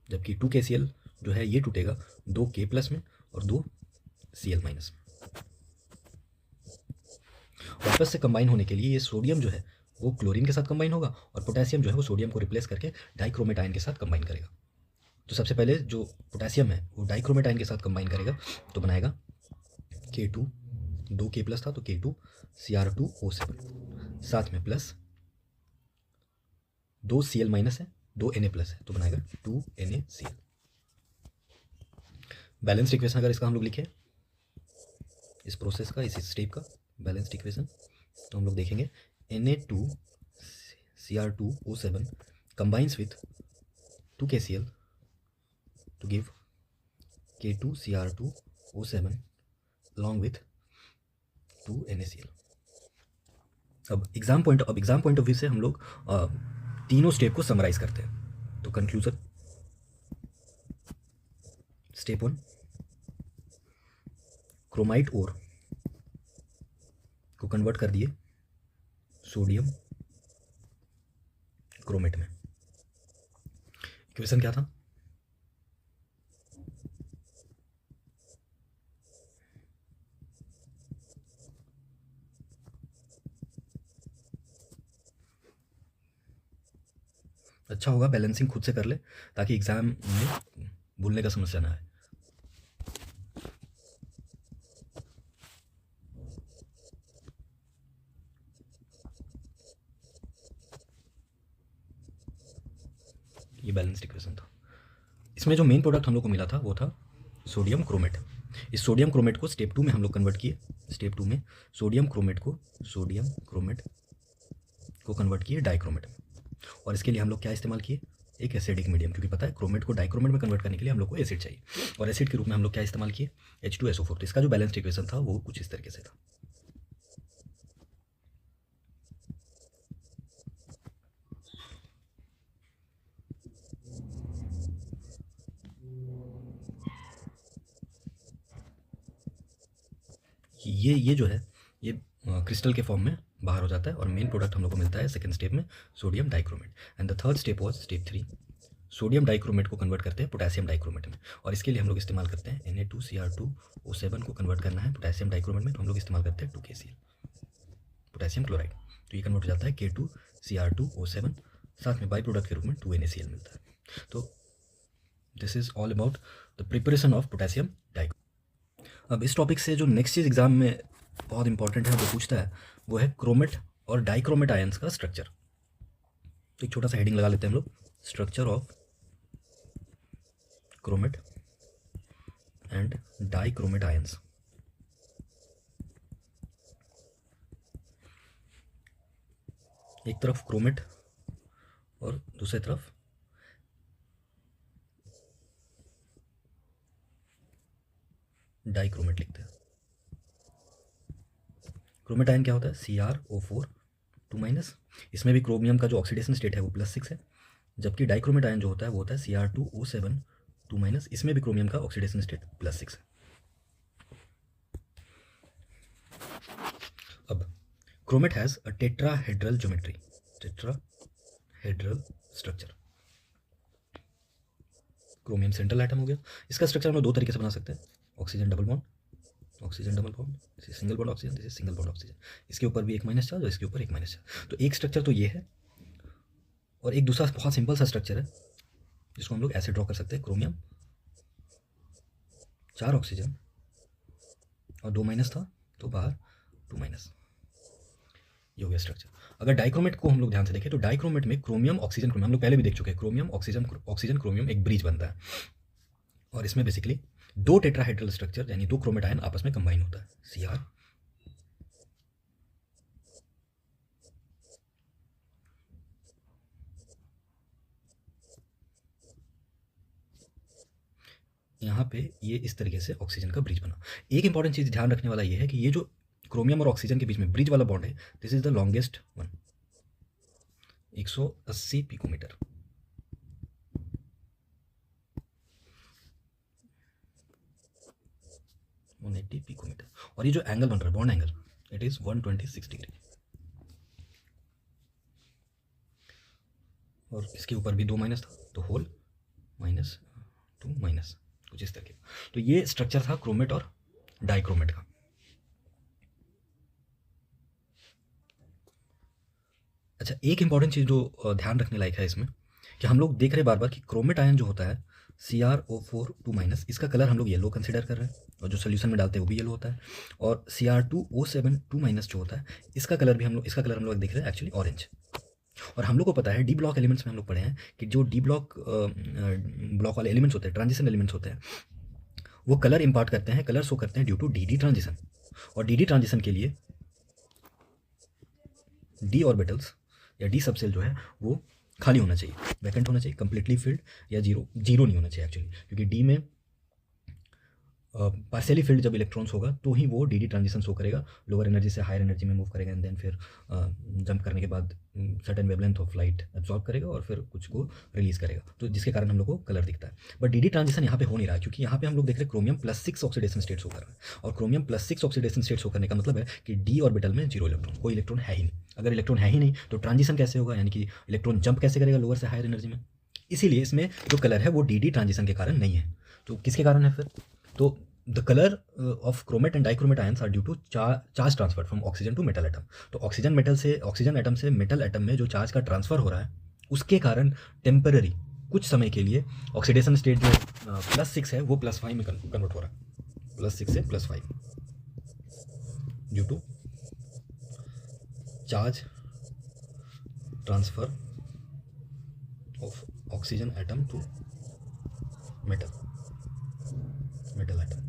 जबकि 2KCl जो है ये टूटेगा 2K+ में और 2Cl- में। वापस से कंबाइन होने के लिए ये सोडियम जो है वो क्लोरीन के साथ कंबाइन होगा, और पोटेशियम जो है वो सोडियम को रिप्लेस करके डाइक्रोमेट आयन के साथ कंबाइन करेगा। तो सबसे पहले जो पोटेशियम है वो डाइक्रोमेट आयन के साथ कंबाइन करेगा तो बनाएगा K2, 2K+ था तो K2Cr2O7, साथ में प्लस 2Cl- है, 2Na+ है तो बनाएगा 2NaCl। बैलेंस्ड इक्वेशन अगर इसका हम लोग लिखें, इस प्रोसेस का, इस स्टेप का बैलेंस्ड इक्वेशन, तो हम लोग देखेंगे Na2Cr2O7 combines with 2KCl to give K2Cr2O7 along with 2NaCl। अब एग्जाम पॉइंट ऑफ व्यू से हम लोग तीनों स्टेप को समराइज करते हैं। तो कंक्लूजन, स्टेप 1, क्रोमाइट ओर को कन्वर्ट कर दिए सोडियम क्रोमेट में। इक्वेशन क्या था, अच्छा होगा बैलेंसिंग खुद से कर ले ताकि एग्जाम में भूलने का समस्या ना आए। ये बैलेंस्ड इक्वेशन था। इसमें जो मेन प्रोडक्ट हम लोग को मिला था वो था सोडियम क्रोमेट। इस सोडियम क्रोमेट को स्टेप 2 में हम लोग कन्वर्ट किए। स्टेप 2 में सोडियम क्रोमेट को कन्वर्ट किए डाइक्रोमेट में। और इसके लिए हम लोग क्या इस्तेमाल किए, एक एसिडिक मीडियम, क्योंकि पता है क्रोमेट को डाइक्रोमेट में कन्वर्ट करने के लिए हम लोग को एसिड चाहिए, और एसिड के रूप में हम लोग क्या इस्तेमाल किए, H2SO4। तो इसका जो बैलेंस्ड इक्वेशन था वो कुछ इस तरीके से था। ये जो है ये क्रिस्टल के फॉर्म में बाहर हो जाता है, और मेन प्रोडक्ट हम लोग को मिलता है सेकंड स्टेप में sodium dichromate. And the third step was step 3, sodium dichromate को कन्वर्ट करते हैं पोटेशियम डाइक्रोमेट में, और इसके लिए हम लोग इस्तेमाल करते हैं Na2Cr2O7 को कन्वर्ट करना है पोटेशियम डाइक्रोमेट में, तो हम लोग इस्तेमाल करते हैं 2KCl, पोटेशियम क्लोराइड। तो ये कन्वर्ट हो जाता है K2Cr2O7, साथ में बाई प्रोडक्ट के रूप में 2NaCl मिलता है। तो this is all about the preparation of potassium dichromate. अब इस टॉपिक से जो नेक्स्ट चीज़ एग्जाम में बहुत इंपॉर्टेंट है, जो पूछता है वो है क्रोमेट और डाइक्रोमेट आयंस का स्ट्रक्चर। तो एक छोटा सा हेडिंग लगा लेते हैं हम लोग, structure of chromate and dichromate ions. एक तरफ क्रोमेट और दूसरी तरफ डाइक्रोमेट लिखते हैं। क्रोमेट आयन क्या होता है, CrO4 2-, इसमें भी क्रोमियम का जो ऑक्सीडेशन स्टेट है वो +6 है, जबकि डाइक्रोमेट आयन जो होता है वो होता है Cr2O7 2-, इसमें भी क्रोमियम का ऑक्सीडेशन स्टेट +6 है। अब chromate has a tetrahedral geometry, tetrahedral structure. Chromium central atom हो गया। इसका स्ट्रक्चर हम लोग दो तरीके से बना सकते हैं, oxygen double bond, this is single bond oxygen, this is single bond oxygen. इसके ऊपर भी एक माइनस चार्ज और इसके ऊपर एक माइनस चार्ज। तो एक स्ट्रक्चर तो ये है, और एक दूसरा बहुत सिंपल सा स्ट्रक्चर है जिसको हम लोग ऐसे ड्रॉ कर सकते हैं, क्रोमियम 4 ऑक्सीजन और 2 माइनस था तो बाहर 2 माइनस, ये हो गया स्ट्रक्चर। अगर डाइक्रोमेट को हम लोग ध्यान से देखें तो डाइक्रोमेट में क्रोमियम ऑक्सीजन क्रोमियम हम लोग पहले भी देख चुके हैं, क्रोमियम ऑक्सीजन क्रोमियम एक ब्रिज बनता है, और इसमें बेसिकली दो टेट्राहेड्रल स्ट्रक्चर यानी दो क्रोमेट आयन आपस में कंबाइन होता है, Cr यहाँ पे ये इस तरीके से ऑक्सीजन का ब्रिज बना। एक इंपॉर्टेंट चीज़ ध्यान रखने वाला ये है कि ये जो क्रोमियम और ऑक्सीजन के बीच में ब्रिज वाला बॉन्ड है, this is the longest one, 180 picometer. Picometer, और ये जो एंगल बन रहा है bond angle, it is 126 degree, और इसके ऊपर भी 2 माइनस था तो होल -2 कुछ इस तरह। तो ये स्ट्रक्चर था क्रोमेट और डाइक्रोमेट का। अच्छा, एक इंपॉर्टेंट चीज़ जो ध्यान रखने लायक है इसमें, कि हम लोग देख रहे हैं बार बार कि क्रोमेट आयन जो होता है CrO4 2-, इसका कलर हम लोग येलो कंसिडर कर रहे हैं, और जो सोल्यूशन में डालते हैं वो भी येलो होता है, और Cr2O7 2- जो होता है इसका कलर हम लोग देख रहे हैं एक्चुअली ऑरेंज। और हम लोग को पता है डी ब्लॉक एलिमेंट्स में हम लोग पढ़े हैं कि जो डी ब्लॉक वाले एलिमेंट्स होते हैं, ट्रांजिशन एलिमेंट्स होते हैं, वो कलर इम्पार्ट करते हैं, कलर शो करते हैं ड्यू टू डी ट्रांजिशन। और डी ट्रांजिशन के लिए डी ऑर्बिटल्स या डी सबसेल जो है वो खाली होना चाहिए, वैकेंट होना चाहिए, कंप्लीटली फिल्ड, या जीरो नहीं होना चाहिए एक्चुअली, क्योंकि डी में पार्शियली फिल्ड जब इलेक्ट्रॉन्स होगा तो ही वो डी ट्रांजिशन शो करेगा, लोअर एनर्जी से हायर एनर्जी में मूव करेगा, एंड देन फिर जंप करने के बाद certain wavelength of light absorb करेगा और फिर कुछ को रिलीज करेगा, तो जिसके कारण हम लोग को कलर दिखता है। बट डी ट्रांजिशन यहाँ पे हो नहीं रहा है, क्योंकि यहाँ पे हम लोग देख रहे हैं क्रोमियम +6 ऑक्सीडेशन स्टेट्स हो कर रहा है, और क्रोमियम +6 ऑक्सीडेशन स्टेट्स हो करने का मतलब है कि डी ऑर्बिटल में 0 इलेक्ट्रॉन, कोई इलेक्ट्रॉन है ही नहीं। अगर इलेक्ट्रॉन है ही नहीं तो ट्रांजिशन कैसे होगा, यानी कि इलेक्ट्रॉन जंप कैसे करेगा लोअर से हायर एनर्जी में। इसीलिए इसमें जो कलर है वो डी ट्रांजिशन के कारण नहीं है। तो किसके कारण है फिर, तो the color of chromate and dichromate ions are due to charge transfer from oxygen to metal atom। तो ऑक्सीजन एटम से मेटल एटम में जो चार्ज का ट्रांसफ़र हो रहा है उसके कारण टेम्पररी कुछ समय के लिए ऑक्सीडेशन स्टेट जो +6 है वो +5 में कन्वर्ट हो रहा है, +6 से +5 due to charge transfer of oxygen atom to metal atom,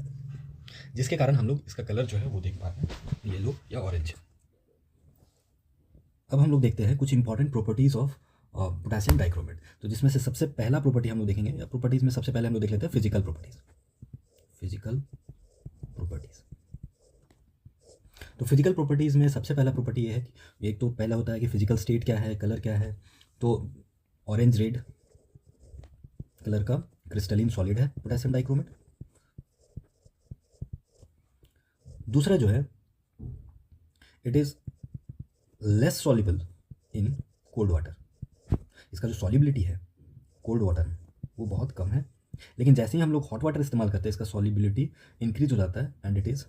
जिसके कारण हम लोग इसका कलर जो है वो देख पा रहे हैं येलो या ऑरेंज। अब हम लोग देखते हैं कुछ important properties of potassium dichromate. तो जिसमें से सबसे पहला प्रॉपर्टी हम लोग देखेंगे, या प्रॉपर्टीज़ में सबसे पहले हम लोग देख लेते हैं फिजिकल प्रॉपर्टीज़। तो फिजिकल प्रॉपर्टीज़ में सबसे पहला प्रॉपर्टी ये है कि एक तो पहला होता है कि फिजिकल स्टेट क्या है, कलर क्या है। तो ऑरेंज रेड कलर का क्रिस्टलिन सॉलिड है पोटेशियम डाइक्रोमेट। दूसरा जो है, it is less soluble in cold water. इसका जो सॉल्युबिलिटी है कोल्ड वाटर में वो बहुत कम है, लेकिन जैसे ही हम लोग हॉट वाटर इस्तेमाल करते हैं इसका सॉल्युबिलिटी इंक्रीज हो जाता है and it is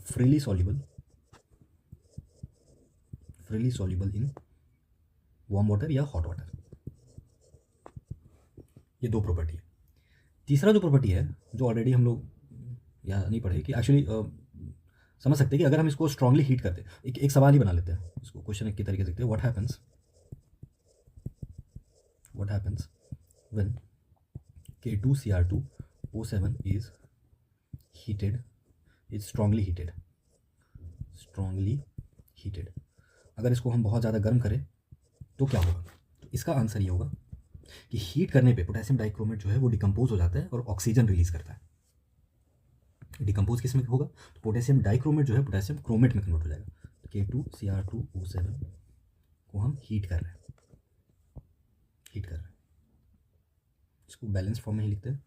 freely soluble in warm water या हॉट वाटर। ये दो प्रॉपर्टी है। तीसरा जो प्रॉपर्टी है, जो ऑलरेडी हम लोग यहाँ नहीं पढ़े, कि एक्चुअली समझ सकते हैं कि अगर हम इसको स्ट्रांगली हीट करते हैं, एक सवाल ही बना लेते हैं इसको, क्वेश्चन एक के तरीके से देखते हैं। What happens when K2Cr2O7 is strongly heated. अगर इसको हम बहुत ज़्यादा गर्म करें तो क्या होगा? तो इसका आंसर ये होगा कि हीट करने पे पोटेशियम डाइक्रोमेट जो है वो डिकम्पोज हो जाता है और ऑक्सीजन रिलीज करता है। डिकम्पोज किस में होगा? तो पोटेशियम डाइक्रोमेट जो है पोटेशियम क्रोमेट में कन्वर्ट हो जाएगा। तो K2Cr2O7 को हम हीट कर रहे हैं। इसको बैलेंस फॉर्म में ही लिखते हैं।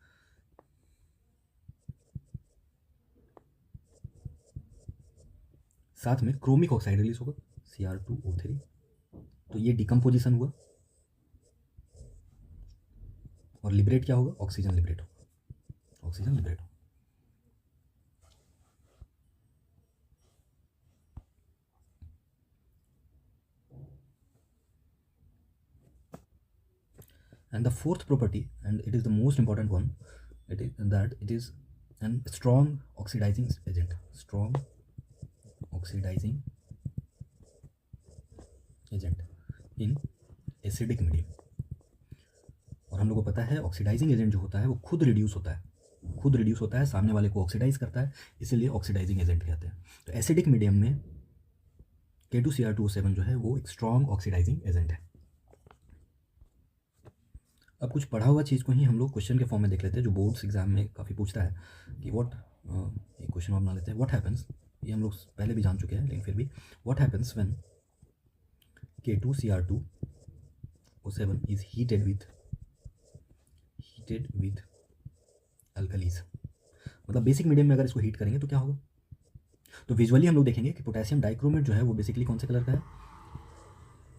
साथ में क्रोमिक ऑक्साइड रिलीज होगा Cr2O3। तो ये डिकम्पोजिशन हुआ और लिबरेट क्या होगा? ऑक्सीजन लिबरेट होगा। And the fourth property, and it is the most important one, it is that it is a strong oxidizing agent in acidic medium। और हम लोगों को पता है ऑक्सीडाइजिंग एजेंट जो होता है वो खुद रिड्यूस होता है, सामने वाले को ऑक्सीडाइज करता है, इसीलिए ऑक्सीडाइजिंग एजेंट कहते हैं। तो एसिडिक मीडियम में K2Cr2O7 जो है वो एक स्ट्रॉन्ग ऑक्सीडाइजिंग एजेंट है। अब कुछ पढ़ा हुआ चीज़ को ही हम लोग क्वेश्चन के फॉर्म में देख लेते हैं, जो बोर्ड्स एग्जाम में काफ़ी पूछता है कि एक क्वेश्चन और बना लेते हैं। व्हाट हैपन्स, ये हम लोग पहले भी जान चुके हैं लेकिन फिर भी, what happens when K2Cr2O7 is heated with alkalis. मतलब बेसिक मीडियम में अगर इसको हीट करेंगे तो क्या होगा? तो विजुअली हम लोग देखेंगे कि पोटेशियम डाइक्रोमेट जो है वो बेसिकली कौन से कलर का है?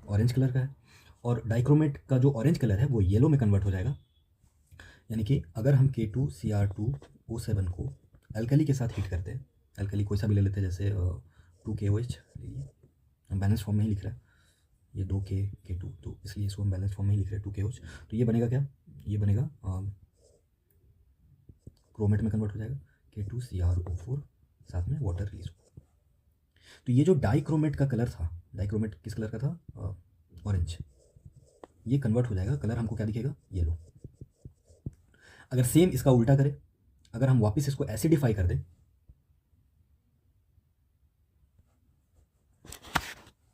ऑरेंज कलर का है। और डाइक्रोमेट का जो ऑरेंज कलर है वो येलो में कन्वर्ट हो जाएगा। यानी कि अगर हम K2Cr2O7 को अल्कली के साथ हीट करते हैं, अल्कली कोई सा भी ले लेते हैं, जैसे 2KOH लीजिए, हम बैलेंस फॉर्म में ही लिख रहे हैं, ये 2K2, तो इसलिए इसको हम बैलेंस फॉर्म में ही लिख रहे हैं 2KOH। तो ये बनेगा क्या? ये बनेगा क्रोमेट में कन्वर्ट हो जाएगा K2Cr2O4, साथ में वाटर रिलीज होगा। तो ये जो डाइक्रोमेट का कलर था, डाइक्रोमेट किस कलर का था? ऑरेंज। ये कन्वर्ट हो जाएगा, कलर हमको क्या दिखेगा? येलो। अगर सेम इसका उल्टा करें, अगर हम वापस इसको एसिडिफाई कर दें,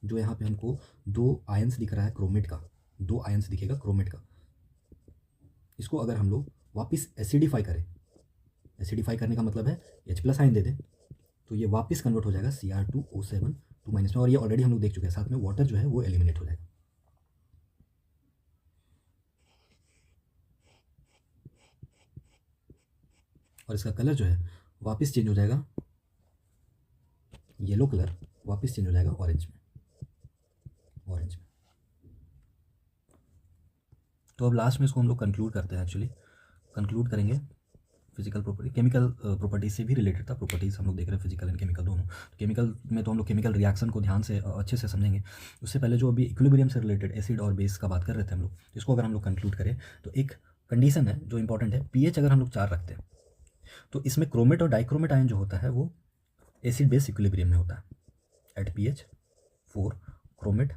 जो यहाँ पे हमको 2 आयंस दिख रहा है क्रोमेट का, 2 आयंस दिखेगा क्रोमेट का, इसको अगर हम लोग वापस एसिडिफाई करें, एसिडिफाई करने का मतलब है H+ आयन दे दें, तो ये वापस कन्वर्ट हो जाएगा Cr2O7 2- में, और ये ऑलरेडी हम लोग देख चुके हैं, साथ में वाटर जो है वो एलिमिनेट हो जाएगा। और इसका कलर जो है वापस चेंज हो जाएगा, येलो कलर वापस चेंज हो जाएगा ऑरेंज में। तो अब लास्ट में इसको हम लोग कंक्लूड करते हैं। एक्चुअली कंक्लूड करेंगे फिजिकल प्रॉपर्टी, केमिकल प्रॉपर्टीज से भी रिलेटेड था। प्रॉपर्टीज़ हम लोग देख रहे हैं फिजिकल एंड केमिकल दोनों। तो केमिकल में तो हम लोग केमिकल रिएक्शन को ध्यान से अच्छे से समझेंगे। उससे पहले जो अभी इक्विलिब्रियम से रिलेटेड एसिड और बेस का बात कर रहे थे हम लोग, तो इसको अगर हम लोग कंक्लूड करें तो एक कंडीशन है जो इंपॉर्टेंट है, pH अगर हम लोग 4 रखते हैं तो इसमें क्रोमेट और डाइक्रोमेट आयन जो होता है वो एसिड बेस इक्विलिब्रियम में होता है। एट pH 4 क्रोमेट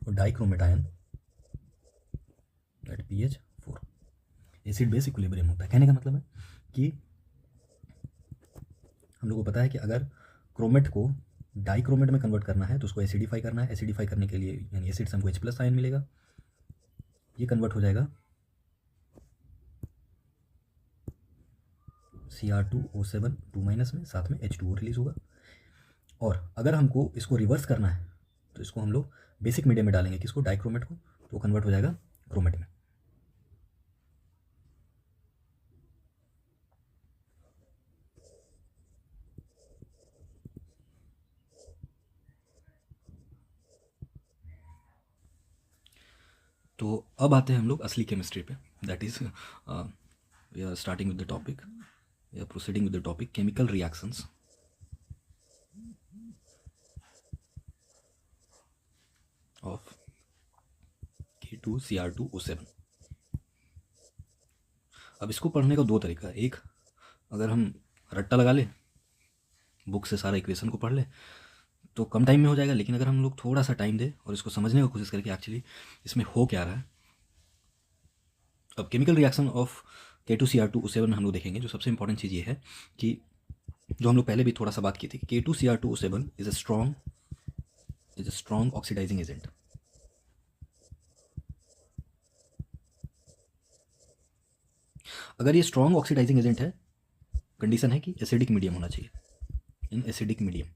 और dichromate ion at pH 4 acid base equilibrium होता है। कहने का मतलब है कि हम लोग को पता है कि अगर क्रोमेट को डाइक्रोमेट में कन्वर्ट करना है तो उसको एसिडिफाई करना है। एसिडिफाई करने के लिए यानी एसिड से हमको H+ आयन मिलेगा, ये कन्वर्ट हो जाएगा Cr2O7 2- में, साथ में H2O रिलीज होगा। और अगर हमको इसको रिवर्स करना है तो इसको हम लोग बेसिक मीडियम में डालेंगे, किसको, डाइक्रोमेट को, तो कन्वर्ट हो जाएगा क्रोमेट में। तो अब आते हैं हम लोग असली केमिस्ट्री पे, that is we are starting with the topic, we are proceeding with the topic chemical reactions of K2Cr2O7। अब इसको पढ़ने का दो तरीका है। एक, अगर हम रट्टा लगा ले, बुक से सारा इक्वेशन को पढ़ ले तो कम टाइम में हो जाएगा। लेकिन अगर हम लोग थोड़ा सा टाइम दे और इसको समझने की कोशिश करें कि एक्चुअली इसमें हो क्या रहा है। अब केमिकल रिएक्शन ऑफ K2Cr2O7 में हम लोग देखेंगे, जो सबसे इंपॉर्टेंट चीज़ ये है कि जो हम लोग पहले भी थोड़ा सा बात की थी, K2Cr2O7 is a strong oxidizing agent. अगर ये स्ट्रॉन्ग ऑक्सीडाइजिंग एजेंट है, कंडीशन है कि एसिडिक मीडियम होना चाहिए, इन एसिडिक मीडियम,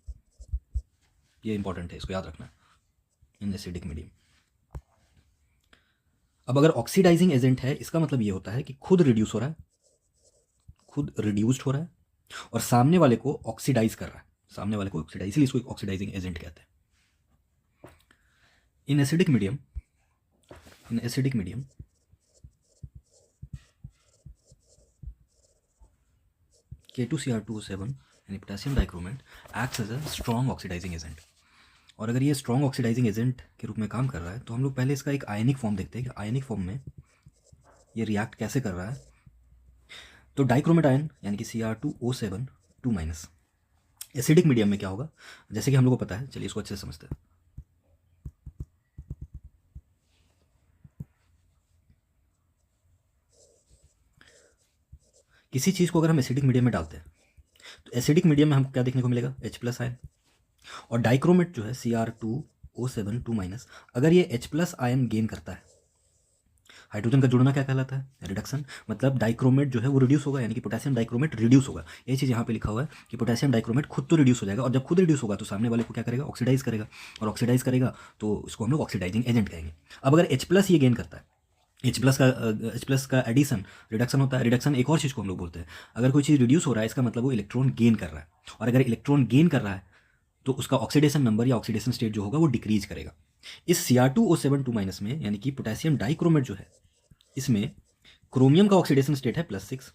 ये इंपॉर्टेंट है, इसको याद रखना, इन एसिडिक मीडियम। अब अगर ऑक्सीडाइजिंग एजेंट है, इसका मतलब ये होता है कि खुद रिड्यूस हो रहा है, खुद रिड्यूस्ड हो रहा है और सामने वाले को ऑक्सीडाइज कर रहा है, सामने वाले को ऑक्सीडाइज, इसलिए इसको ऑक्सीडाइजिंग एजेंट कहते हैं। इन एसिडिक मीडियम K2Cr2O7 यानी potassium dichromate acts as a strong oxidizing agent. और अगर ये स्ट्रॉन्ग ऑक्सीडाइजिंग एजेंट के रूप में काम कर रहा है तो हम लोग पहले इसका एक आयनिक फॉर्म देखते हैं कि आयनिक फॉर्म में ये रिएक्ट कैसे कर रहा है। तो डाइक्रोमेट आयन यानी कि Cr2O7 2- एसिडिक मीडियम में क्या होगा, जैसे कि हम लोग को पता है, चलिए इसको अच्छे से समझते हैं। किसी चीज़ को अगर हम एसिडिक मीडियम में डालते हैं तो एसिडिक मीडियम में हमको क्या देखने को मिलेगा, H+ आयन। और डाइक्रोमेट जो है Cr2O7 2- अगर ये H+ आयन गेन करता है, हाइड्रोजन का जुड़ना क्या कहलाता है, रिडक्शन। मतलब डाइक्रोमेट जो है वो रिड्यूस होगा, यानी कि पोटेशियम डाइक्रोमेट रिड्यूस होगा। ये चीज़ यहाँ पे लिखा हुआ है कि पोटेशियम डाइक्रोमेट खुद तो रिड्यूस हो जाएगा, और जब खुद रिड्यूस होगा तो सामने वाले को क्या करेगा, ऑक्सीडाइज करेगा। और ऑक्सीडाइज करेगा तो इसको हम लोग ऑक्सीडाइजिंग एजेंट कहेंगे। अब अगर H+ ये गेन करता है, H+ का एडिशन रिडक्शन होता है। रिडक्शन एक और चीज़ को हम लोग बोलते हैं, अगर कोई चीज़ रिड्यूस हो रहा है इसका मतलब वो इलेक्ट्रॉन गेन कर रहा है, और अगर इलेक्ट्रॉन गेन कर रहा है तो उसका ऑक्सीडेशन नंबर या ऑक्सीडेशन स्टेट जो होगा वो डिक्रीज करेगा। इस Cr2O7 2- में यानी कि पोटेशियम डाइक्रोमेट जो है, इसमें क्रोमियम का ऑक्सीडेशन स्टेट है +6।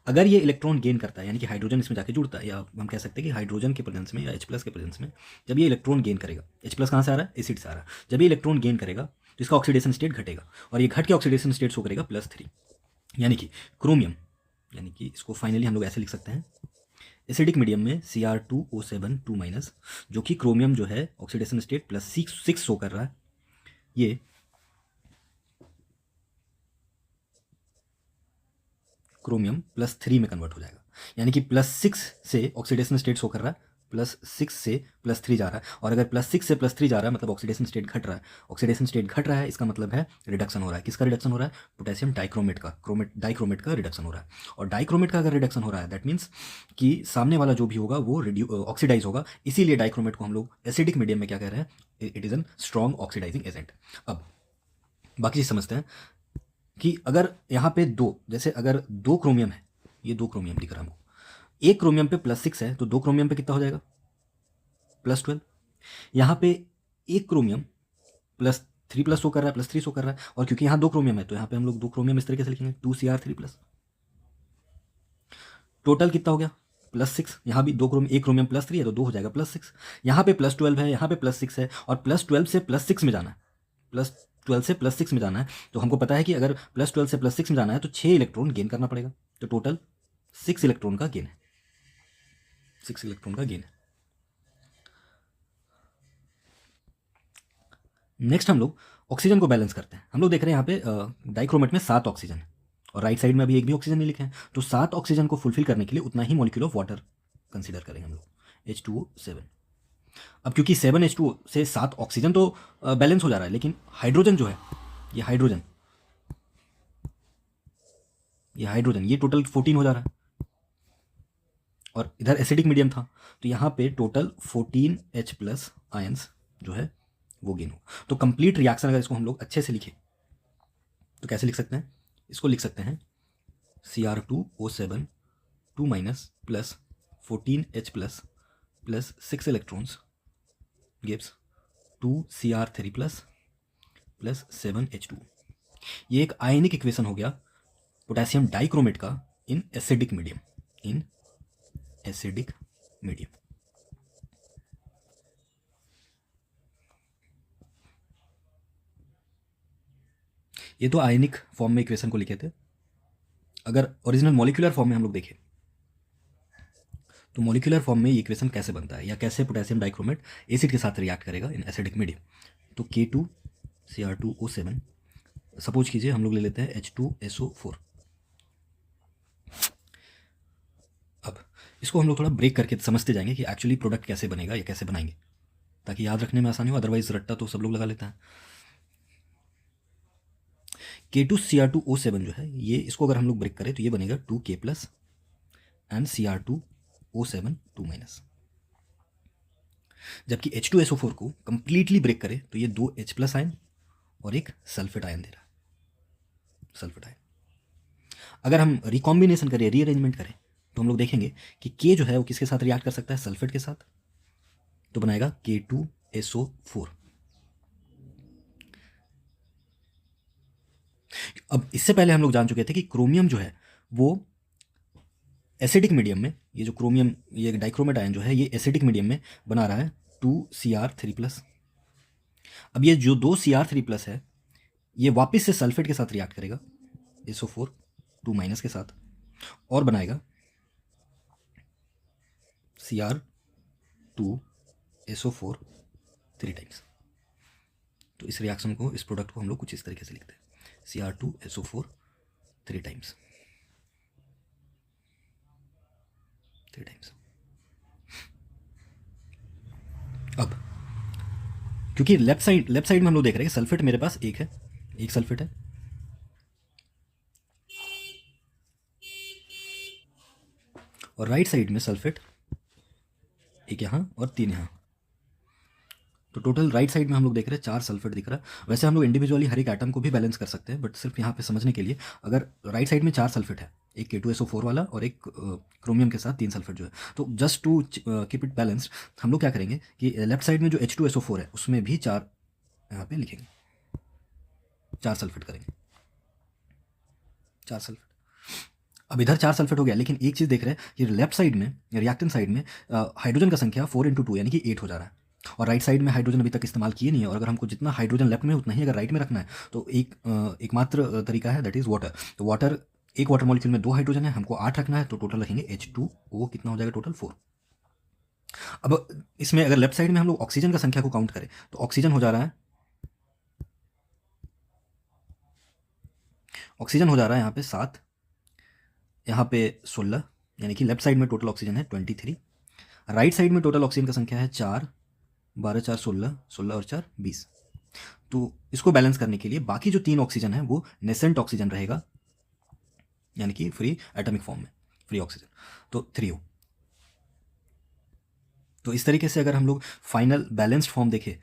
अगर ये इलेक्ट्रॉन गेन करता है यानी कि हाइड्रोजन इसमें जाके जुड़ता है, या हम कह सकते हैं कि हाइड्रोजन के प्रेजेंस में या H+ के प्रेजेंस में जब ये इलेक्ट्रॉन गेन करेगा, H+ कहाँ से आ रहा है, एसिड से आ रहा है, जब ये इलेक्ट्रॉन गेन करेगा तो इसका ऑक्सीडेशन स्टेट घटेगा, और ये घट के ऑक्सीडेशन स्टेट शो करेगा +3। यानी कि क्रोमियम, यानी कि इसको फाइनली हम लोग ऐसे लिख सकते हैं, एसिडिक मीडियम में Cr2O7 2- जो कि क्रोमियम जो है ऑक्सीडेशन स्टेट +6 शो कर रहा है, ये क्रोमियम +3 में कन्वर्ट हो जाएगा। यानी कि +6 से ऑक्सीडेशन स्टेट शो कर रहा है, +6 से +3 जा रहा है, और अगर +6 से +3 जा रहा है मतलब ऑक्सीडेशन स्टेट घट रहा है। ऑक्सीडेशन स्टेट घट रहा है, इसका मतलब है रिडक्शन हो रहा है। किसका रिडक्शन हो रहा है, पोटेशियम डाइक्रोमेट का, डाइक्रोमेट का रिडक्शन हो रहा है। और डाइक्रोमेट का अगर रिडक्शन हो रहा है दैट मीन्स कि सामने वाला जो भी होगा वो ऑक्सीडाइज होगा। इसीलिए डाइक्रोमेट को हम लोग एसिडिक मीडियम में क्या कह रहे हैं, it is an strong oxidizing agent. अब बाकी चीज़ समझते हैं कि अगर यहाँ पे दो, जैसे अगर 2 क्रोमियम है, ये 2 क्रोमियम दिख रहा है हमको, एक क्रोमियम पे +6 है तो 2 क्रोमियम पे कितना हो जाएगा, +12। यहाँ पे एक क्रोमियम +3 शो कर रहा है, +3 शो कर रहा है, और क्योंकि यहाँ 2 क्रोमियम है तो यहाँ पे हम लोग 2 क्रोमियम इस तरीके से लिखेंगे 2Cr3+। टोटल कितना हो गया, +6। यहाँ भी 2 क्रोमियम, एक क्रोमियम +3 है तो 2 हो जाएगा +6। यहाँ पे +12 है, यहाँ पे +6 है, और +12 से +6 में जाना है, +12 से +6 में जाना है। तो हमको पता है कि अगर +12 से +6 में जाना है तो 6 इलेक्ट्रॉन गेन करना पड़ेगा, तो टोटल 6 इलेक्ट्रॉन का गेन है, 6 इलेक्ट्रॉन का गेन है। नेक्स्ट हम लोग ऑक्सीजन को बैलेंस करते हैं। हम लोग देख रहे हैं यहाँ पे डाइक्रोमेट में 7 ऑक्सीजन है और राइट साइड में अभी एक भी ऑक्सीजन नहीं लिखे हैं, तो 7 ऑक्सीजन को फुलफिल करने के लिए उतना ही मॉलिक्यूल ऑफ वाटर कंसीडर करेंगे हम लोग, H2O7। अब क्योंकि 7H2O से 7 ऑक्सीजन तो बैलेंस हो जा रहा है, लेकिन हाइड्रोजन जो है, ये हाइड्रोजन ये टोटल 14 हो जा रहा है और इधर एसिडिक मीडियम था, तो यहाँ पे टोटल 14H प्लस आयंस जो है वो गेन हो। तो कंप्लीट रिएक्शन अगर इसको हम लोग अच्छे से लिखें तो कैसे लिख सकते हैं? इसको लिख सकते हैं Cr2O7 2 minus plus 14H plus plus 6 electrons gives 2Cr3 plus plus 7H2। ये एक आयनिक इक्वेशन हो गया पोटेशियम डाइक्रोमेट का इन एसिडिक मीडियम, ये तो आयनिक फॉर्म में इक्वेशन को लिखे थे। अगर ओरिजिनल मॉलिक्यूलर फॉर्म में हम लोग देखें तो मॉलिक्यूलर फॉर्म में ये इक्वेशन कैसे बनता है या कैसे पोटेशियम डाइक्रोमेट एसिड के साथ रिएक्ट करेगा इन एसिडिक मीडियम। तो K2Cr2O7 सपोज कीजिए हम लोग ले लेते हैं H2SO4। अब इसको हम लोग थोड़ा ब्रेक करके समझते जाएंगे कि एक्चुअली प्रोडक्ट कैसे बनेगा या कैसे बनाएंगे, ताकि याद रखने में आसानी हो, अदरवाइज रट्टा तो सब लोग लगा लेते हैं। K2Cr2O7 जो है ये, इसको अगर हम लोग ब्रेक करें तो ये बनेगा 2K plus and Cr2O7 2 minus. जबकि H2SO4 को कंप्लीटली ब्रेक करें तो ये 2 H प्लस आयन और एक सल्फेट आयन दे रहा है, सल्फेट आयन। अगर हम रिकॉम्बिनेशन करें, रीअरेंजमेंट करें, तो हम लोग देखेंगे कि K जो है वो किसके साथ रिएक्ट कर सकता है? सल्फेट के साथ, तो बनाएगा K2SO4। अब इससे पहले हम लोग जान चुके थे कि क्रोमियम जो है वो एसिडिक मीडियम में, ये जो क्रोमियम, ये डाइक्रोमेट आयन जो है ये एसिडिक मीडियम में बना रहा है 2Cr3 प्लस। अब ये जो 2Cr3 प्लस है ये वापस से सल्फेट के साथ रिएक्ट करेगा SO4 2 माइनस के साथ और बनाएगा Cr2SO4 3 टाइम्स। तो इस रिएक्शन को, इस प्रोडक्ट को हम लोग कुछ इस तरीके से लिखते हैं Cr2SO4 3 टाइम्स। अब क्योंकि लेफ्ट साइड में हम लोग देख रहे हैं सल्फेट मेरे पास एक है, एक सल्फेट है, और राइट साइड में सल्फेट एक यहाँ और 3 यहाँ। तो टोटल राइट साइड में हम लोग देख रहे हैं 4 सल्फेट दिख रहा है। वैसे हम लोग इंडिविजुअली हर एक एटम को भी बैलेंस कर सकते हैं, बट सिर्फ यहाँ पे समझने के लिए, अगर राइट साइड में 4 सल्फेट है, एक K2SO4 वाला और एक क्रोमियम के साथ 3 सल्फेट जो है, तो just to keep it balanced हम लोग क्या करेंगे कि लेफ्ट साइड में जो H2SO4 है उसमें भी 4 यहाँ पे लिखेंगे, 4 सल्फेट करेंगे, 4 सल्फेट। अब इधर 4 सल्फेट हो गया, लेकिन एक चीज़ देख रहे हैं कि लेफ्ट साइड में, रिएक्टेंट साइड में हाइड्रोजन का संख्या 4 × 2 यानी कि 8 हो जा रहा है, और राइट साइड में हाइड्रोजन अभी तक इस्तेमाल किए नहीं है, और अगर हमको जितना हाइड्रोजन लेफ्ट में उतना ही अगर राइट में रखना है तो एकमात्र तरीका है, दैट इज़ वाटर। तो वाटर, एक वाटर मॉलिक्यूल में 2 हाइड्रोजन है, हमको 8 रखना है, तो टोटल रखेंगे H2O कितना हो जाएगा टोटल 4। अब इसमें अगर लेफ्ट साइड में हम लोग ऑक्सीजन का संख्या को काउंट करें तो ऑक्सीजन हो जा रहा है, यहाँ पे 7, यहाँ पे 16, यानी कि लेफ्ट साइड में टोटल ऑक्सीजन है 23। राइट साइड में टोटल ऑक्सीजन का संख्या है 4, 12 4 16, 16 और 4 20। तो इसको बैलेंस करने के लिए बाकी जो 3 ऑक्सीजन है वो नेसेंट ऑक्सीजन रहेगा, यानी कि फ्री एटॉमिक फॉर्म में, फ्री ऑक्सीजन, तो 3O। तो इस तरीके से अगर हम लोग फाइनल बैलेंस्ड फॉर्म देखें,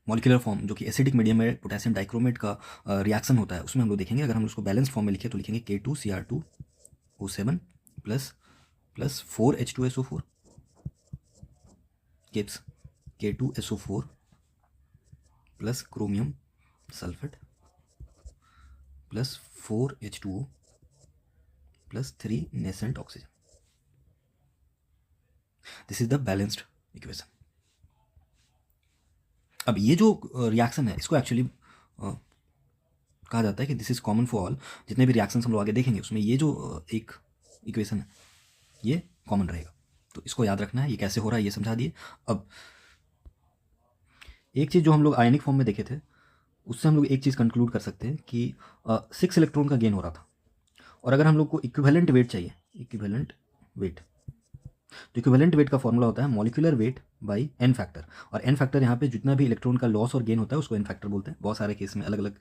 मॉलिक्यूलर फॉर्म जो कि एसिडिक मीडियम में पोटेशियम डाइक्रोमेट का रिएक्शन होता है, उसमें हम लोग देखेंगे, अगर हम उसको बैलेंस्ड फॉर्म में लिखें तो लिखेंगे K2Cr2O7 plus 4H2SO4 gives K2SO4 plus chromium sulphate plus 4H2O plus 3 nascent oxygen. This is the balanced equation. अब ये जो रिएक्शन है इसको एक्चुअली कहा जाता है कि this is common for all. जितने भी रिएक्शंस हम लोग आगे देखेंगे उसमें ये जो एक इक्वेशन है ये कॉमन रहेगा, तो इसको याद रखना है। ये कैसे हो रहा है ये समझा दिए। अब एक चीज़ जो हम लोग आयनिक फॉर्म में देखे थे उससे हम लोग एक चीज़ कंक्लूड कर सकते हैं कि 6 इलेक्ट्रॉन का गेन हो रहा था। और अगर हम लोग को इक्विवेलेंट वेट चाहिए, इक्विवेलेंट वेट, तो इक्विवेलेंट वेट का फॉर्मूला होता है molecular weight by n factor. और एन फैक्टर यहाँ पे जितना भी इलेक्ट्रॉन का लॉस और गेन होता है उसको एन फैक्टर बोलते हैं। बहुत सारे केस में अलग अलग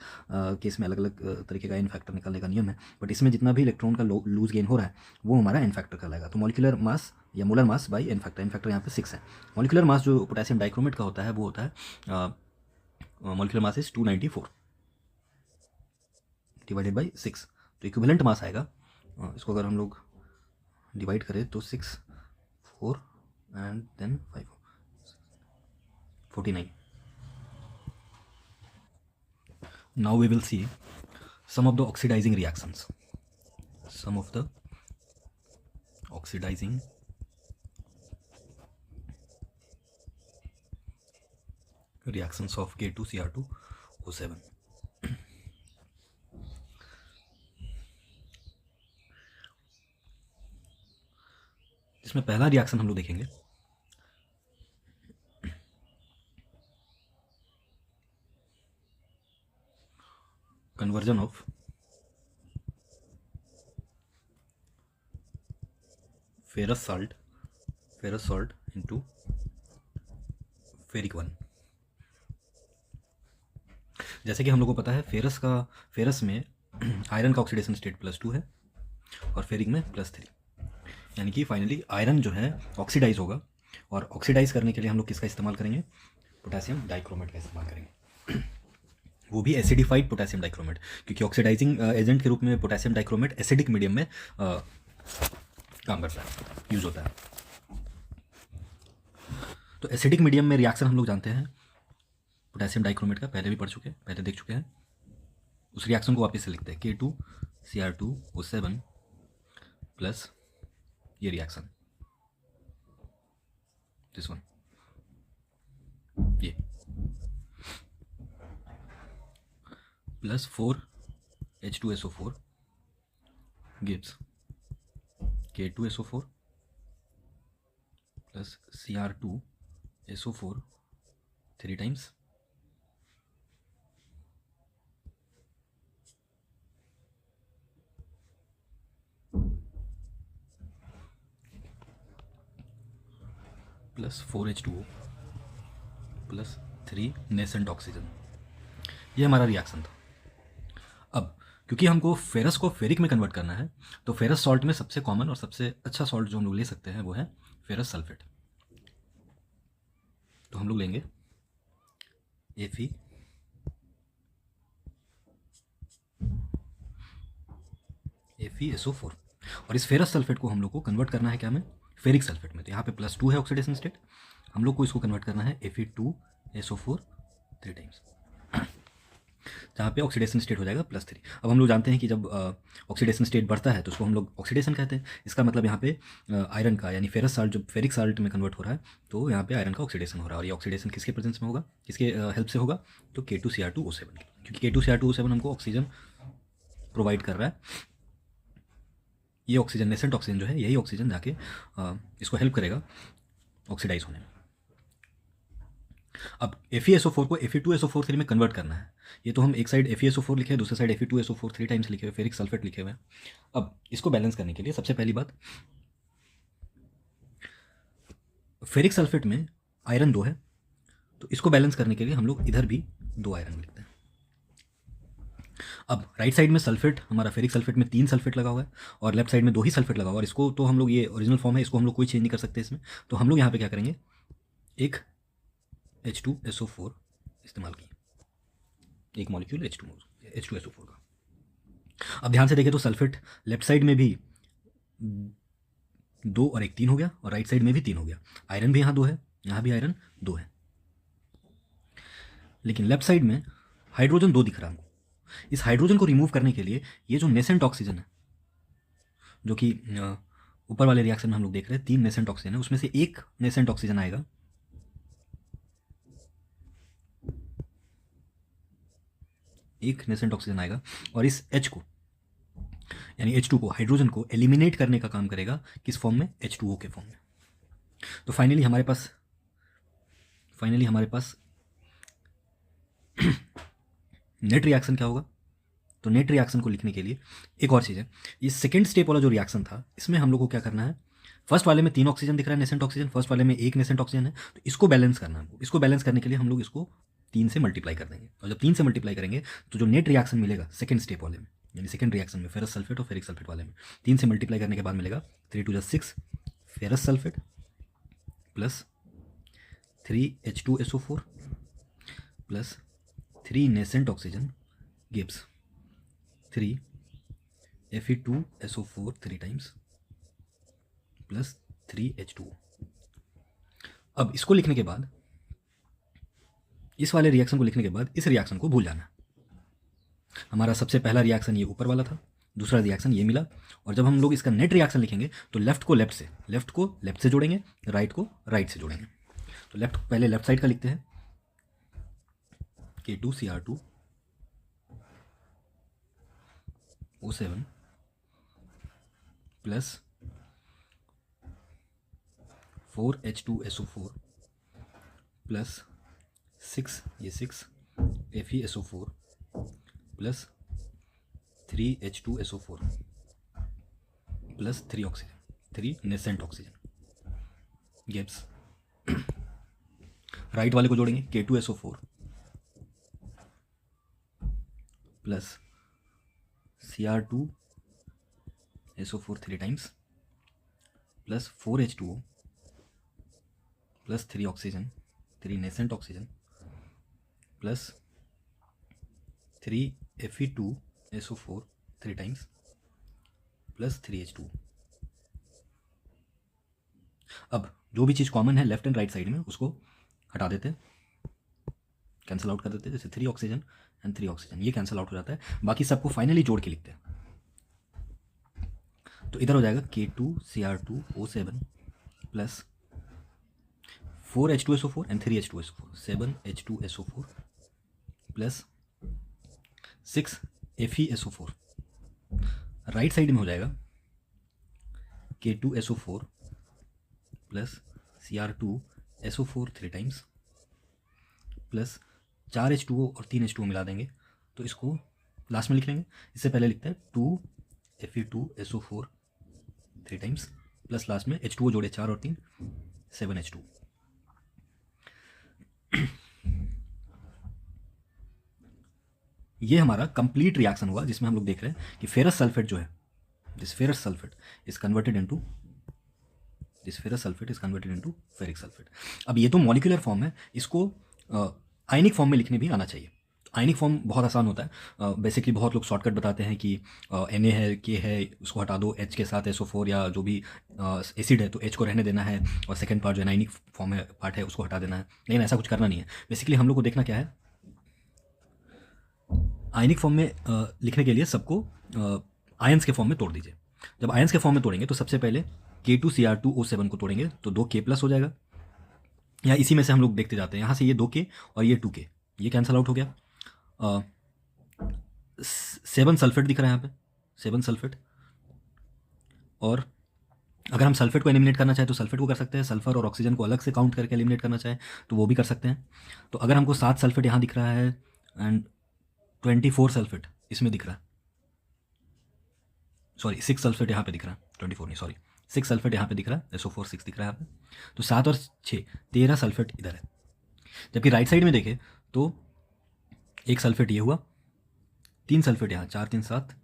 केस में अलग अलग तरीके का एन फैक्टर निकालने का नियम है, बट इसमें जितना भी इलेक्ट्रॉन का लूज गेन हो रहा है वो हमारा एन फैक्टर कहलाएगा। तो मॉलिक्यूलर मास या molar mass by n factor यहाँ पे 6 है। मॉलिक्यूलर मास जो पोटेशियम डाइक्रोमेट का होता है वो होता है molecular mass is 294 divided by 6। तो इक्विवेलेंट मास आएगा, इसको अगर हम लोग डिवाइड करें तो 6 4 and then 5 49. Now we will see some of the oxidizing reactions. Some of the oxidizing reactions of K2Cr2O7. इसमें पहला रिएक्शन हम लोग देखेंगे conversion of ferrous salt into ferric 1। जैसे कि हम लोग को पता है फेरस में आयरन का ऑक्सीडेशन स्टेट +2 है और फेरिक में +3, यानी कि फाइनली आयरन जो है ऑक्सीडाइज होगा। और ऑक्सीडाइज करने के लिए हम लोग किसका इस्तेमाल करेंगे? पोटेशियम डाइक्रोमेट का इस्तेमाल करेंगे, वो भी एसिडिफाइड पोटेशियम डाइक्रोमेट, क्योंकि ऑक्सीडाइजिंग एजेंट के रूप में पोटेशियम डाइक्रोमेट एसिडिक मीडियम में काम करता है, यूज होता है। तो एसिडिक मीडियम में रिएक्शन हम लोग जानते हैं पोटेशियम डाइक्रोमेट का, पहले भी पढ़ चुके हैं, पहले देख चुके हैं। उस रिएक्शन को वापस से लिखते हैं K2Cr2O7 प्लस ये रिएक्शन दिस वन, ये plus 4H2SO4 gives K2SO4 plus Cr2SO4 3 times plus 4H2O plus 3 nascent oxygen. ये हमारा रिएक्शन था। अब क्योंकि हमको फेरस को फेरिक में कन्वर्ट करना है, तो फेरस सॉल्ट में सबसे कॉमन और सबसे अच्छा सॉल्ट जो हम लोग ले सकते हैं वो है फेरस सल्फेट। तो हम लोग लेंगे FeSO4 और इस फेरस सल्फेट को हम लोग को कन्वर्ट करना है क्या में? फेरिक सल्फेट में। तो यहाँ पे +2 है ऑक्सीडेशन स्टेट, हम लोग को इसको कन्वर्ट करना है Fe2SO4 3 टाइम्स, जहाँ पे ऑक्सीडेशन स्टेट हो जाएगा +3। अब हम लोग जानते हैं कि जब ऑक्सीडेशन स्टेट बढ़ता है तो उसको हम लोग ऑक्सीडेशन कहते हैं। इसका मतलब यहाँ पे आयरन का यानी फेरस साल्ट जब फेरिक साल्ट में कन्वर्ट हो रहा है तो यहाँ पे आयरन का ऑक्सीडेशन हो रहा है। और ये ऑक्सीडेशन किसके प्रेजेंस में होगा, किसके हेल्प से होगा? तो K2Cr2O7 की, क्योंकि K2Cr2O7 हमको ऑक्सीजन प्रोवाइड कर रहा है। ये ऑक्सीजन नेसेंट ऑक्सीजन जो है, यही ऑक्सीजन जाके इसको हेल्प करेगा ऑक्सीडाइज होने में। अब FeSO4 को Fe2SO4 में कन्वर्ट करना है। ये तो हम एक साइड FeSO4 लिखे, दूसरे साइड Fe2SO4 3 टाइम्स लिखे हुए, फेरिक सल्फेट लिखे हुए हैं। अब इसको बैलेंस करने के लिए सबसे पहली बात, फेरिक सल्फेट में आयरन 2 है, तो इसको बैलेंस करने के लिए हम लोग इधर भी 2 आयरन लिखते हैं। अब राइट साइड में सल्फेट, हमारा फेरिक सल्फेट में 3 सल्फेट लगा हुआ है और लेफ्ट साइड में 2 ही सल्फेट लगा हुआ है। और इसको तो हम लोग, ये ओरिजिनल फॉर्म है, इसको हम लोग कोई चेंज नहीं कर सकते इसमें। तो हम लोग यहाँ पे क्या करेंगे, एक H2SO4 इस्तेमाल किए, एक मॉलिक्यूल H2SO4 का। अब ध्यान से देखें तो सल्फेट लेफ्ट साइड में भी 2 और 1 3 हो गया, और राइट साइड में भी 3 हो गया। आयरन भी यहाँ 2 है, यहाँ भी आयरन 2 है, लेकिन लेफ्ट साइड में हाइड्रोजन 2 दिख रहा है हमको। इस हाइड्रोजन को रिमूव करने के लिए ये जो नेसेंट ऑक्सीजन है, जो कि ऊपर वाले रिएक्शन में हम लोग देख रहे हैं 3 नेसेंट ऑक्सीजन है, उसमें से एक नेसेंट ऑक्सीजन आएगा, एक नेसेंट ऑक्सीजन आएगा और इस H को यानी H2 को, हाइड्रोजन को एलिमिनेट करने का काम करेगा। किस फॉर्म में? H2O के फॉर्म में। तो फाइनली हमारे पास नेट रिएक्शन क्या होगा? तो नेट रिएक्शन को लिखने के लिए एक और चीज़ है, ये सेकेंड स्टेप वाला जो रिएक्शन था इसमें हम लोग को क्या करना है, फर्स्ट वाले में 3 ऑक्सीजन दिख रहा है नेसेंट ऑक्सीजन, फर्स्ट वाले में 1 नेसेंट ऑक्सीजन है, तो इसको बैलेंस करना है हमको। इसको बैलेंस करने के लिए हम लोग इसको 3 से मल्टीप्लाई कर देंगे, और जब 3 से मल्टीप्लाई करेंगे तो जो नेट रिएक्शन मिलेगा सेकेंड स्टेप वाले में, यानी सेकेंड रिएक्शन में फेरस सल्फेट और फेरिक सल्फेट वाले में 3 से मल्टीप्लाई करने के बाद मिलेगा 3 2 6 ferrous sulphate plus 3H2SO4 plus 3 nascent oxygen gives 3 Fe2SO4 3 times plus 3H2O। अब इसको लिखने के बाद, इस वाले रिएक्शन को लिखने के बाद इस रिएक्शन को भूल जाना। हमारा सबसे पहला रिएक्शन ये ऊपर वाला था, दूसरा रिएक्शन ये मिला, और जब हम लोग इसका नेट रिएक्शन लिखेंगे तो लेफ्ट को लेफ्ट से जोड़ेंगे, राइट को राइट से जोड़ेंगे। तो लेफ्ट पहले लेफ्ट साइड का लिखते हैं, K2Cr2O7 plus 4H2SO4 plus 6 FeSO4 plus 3H2SO4 plus 3 oxygen, 3 nascent oxygen gives, right वाले को जोड़ेंगे K2SO4 plus Cr2SO4 3 times plus 4H2O plus 3 oxygen, 3 nascent oxygen plus 3 Fe2SO4 3 times plus 3H2। अब जो भी चीज़ कॉमन है लेफ्ट एंड राइट साइड में उसको हटा देते, कैंसिल आउट कर देते, जैसे 3 ऑक्सीजन एंड 3 ऑक्सीजन, ये कैंसिल आउट हो जाता है, बाकी सबको फाइनली जोड़ के लिखते हैं। तो इधर हो जाएगा K2Cr2O7 plus 4H2SO4 and 3H2SO4 7H2SO4 plus 6 FeSO4। Right side में हो जाएगा K2SO4 plus Cr2SO4 3 times plus 4H2O और 3H2O मिला देंगे, तो इसको लास्ट में लिख लेंगे। इससे पहले लिखते हैं 2 Fe2SO4 3 टाइम्स प्लस लास्ट में H2O जोड़े 4 और 3 7H2। ये हमारा कंप्लीट रिएक्शन हुआ जिसमें हम लोग देख रहे हैं कि फेरस सल्फेट जो है, this ferrous sulphate is converted into ferric sulphate. अब ये तो मॉलिक्यूलर फॉर्म है, इसको आयनिक फॉर्म में लिखने भी आना चाहिए। तो आयनिक फॉर्म बहुत आसान होता है, बेसिकली बहुत लोग शॉर्टकट बताते हैं कि Na है, K है, उसको हटा दो, H के साथ SO4 या जो भी एसिड है तो H को रहने देना है, और सेकंड पार्ट जो आयनिक फॉर्म है पार्ट है उसको हटा देना है। लेकिन ऐसा कुछ करना नहीं है। बेसिकली हम लोग को देखना क्या है, आयनिक फॉर्म में लिखने के लिए सबको आयंस के फॉर्म में तोड़ दीजिए। जब आयंस के फॉर्म में तोड़ेंगे तो सबसे पहले K2Cr2O7 को तोड़ेंगे तो 2K प्लस हो जाएगा, या इसी में से हम लोग देखते जाते हैं, यहाँ से ये 2K और ये 2K, ये कैंसिल आउट हो गया। 7 सल्फेट दिख रहा है यहाँ पे, 7 सल्फेट। और अगर हम सल्फेट को एलिमिनेट करना चाहें तो सल्फेट को कर सकते हैं, सल्फर और ऑक्सीजन को अलग से काउंट करके एलिमिनेट करना चाहें तो वो भी कर सकते हैं। तो अगर हमको 7 सल्फेट यहाँ दिख रहा है एंड 24 सल्फेट इसमें दिख रहा है, सॉरी 6 सल्फेट यहाँ पे दिख रहा है, 24 नहीं सॉरी 6 सल्फेट यहाँ पे दिख रहा है, SO4 6 दिख रहा है यहाँ पे, तो 7 और 6 13 सल्फेट इधर है। जबकि राइट साइड में देखें तो 1 सल्फेट ये हुआ, 3 सल्फेट यहाँ, 4 3 7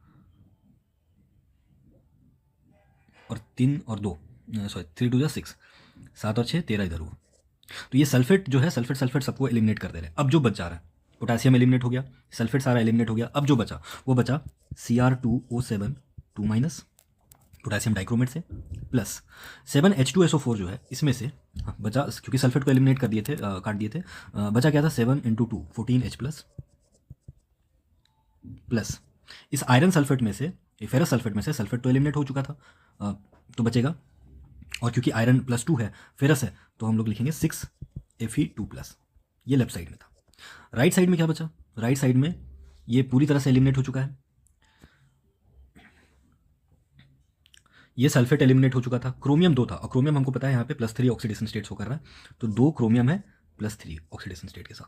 और 3 और 2 सॉरी 3 2 6, 7 और 6 13 इधर हुआ। तो ये सल्फेट जो है सल्फेट सबको एलिमिनेट कर दे रहे हैं। अब जो बच जा रहा है, पोटेशियम एलिमिनेट हो गया, सल्फेट सारा एलिमिनेट हो गया, अब जो बचा वो बचा Cr2O7 2 माइनस पोटेशियम डाइक्रोमेट से प्लस 7H2SO4 जो है इसमें से बचा, क्योंकि सल्फेट को एलिमिनेट कर दिए थे, काट दिए थे, बचा क्या था 7 × 2 14H प्लस इस आयरन सल्फेट में से, फेरस सल्फेट में से सल्फेट तो एलिमिनेट हो चुका था, तो बचेगा, और क्योंकि आयरन +2 है फेरस है तो हम लोग लिखेंगे 6 Fe2+। ये लेफ्ट साइड में था। राइट साइड में क्या बचा, राइट साइड में ये पूरी तरह से एलिमिनेट हो चुका है, ये सल्फेट एलिमिनेट हो चुका था, क्रोमियम 2 था, और क्रोमियम हमको पता है यहाँ पे +3 ऑक्सीडेशन स्टेट शो कर रहा है, तो 2 क्रोमियम है +3 ऑक्सीडेशन स्टेट के साथ।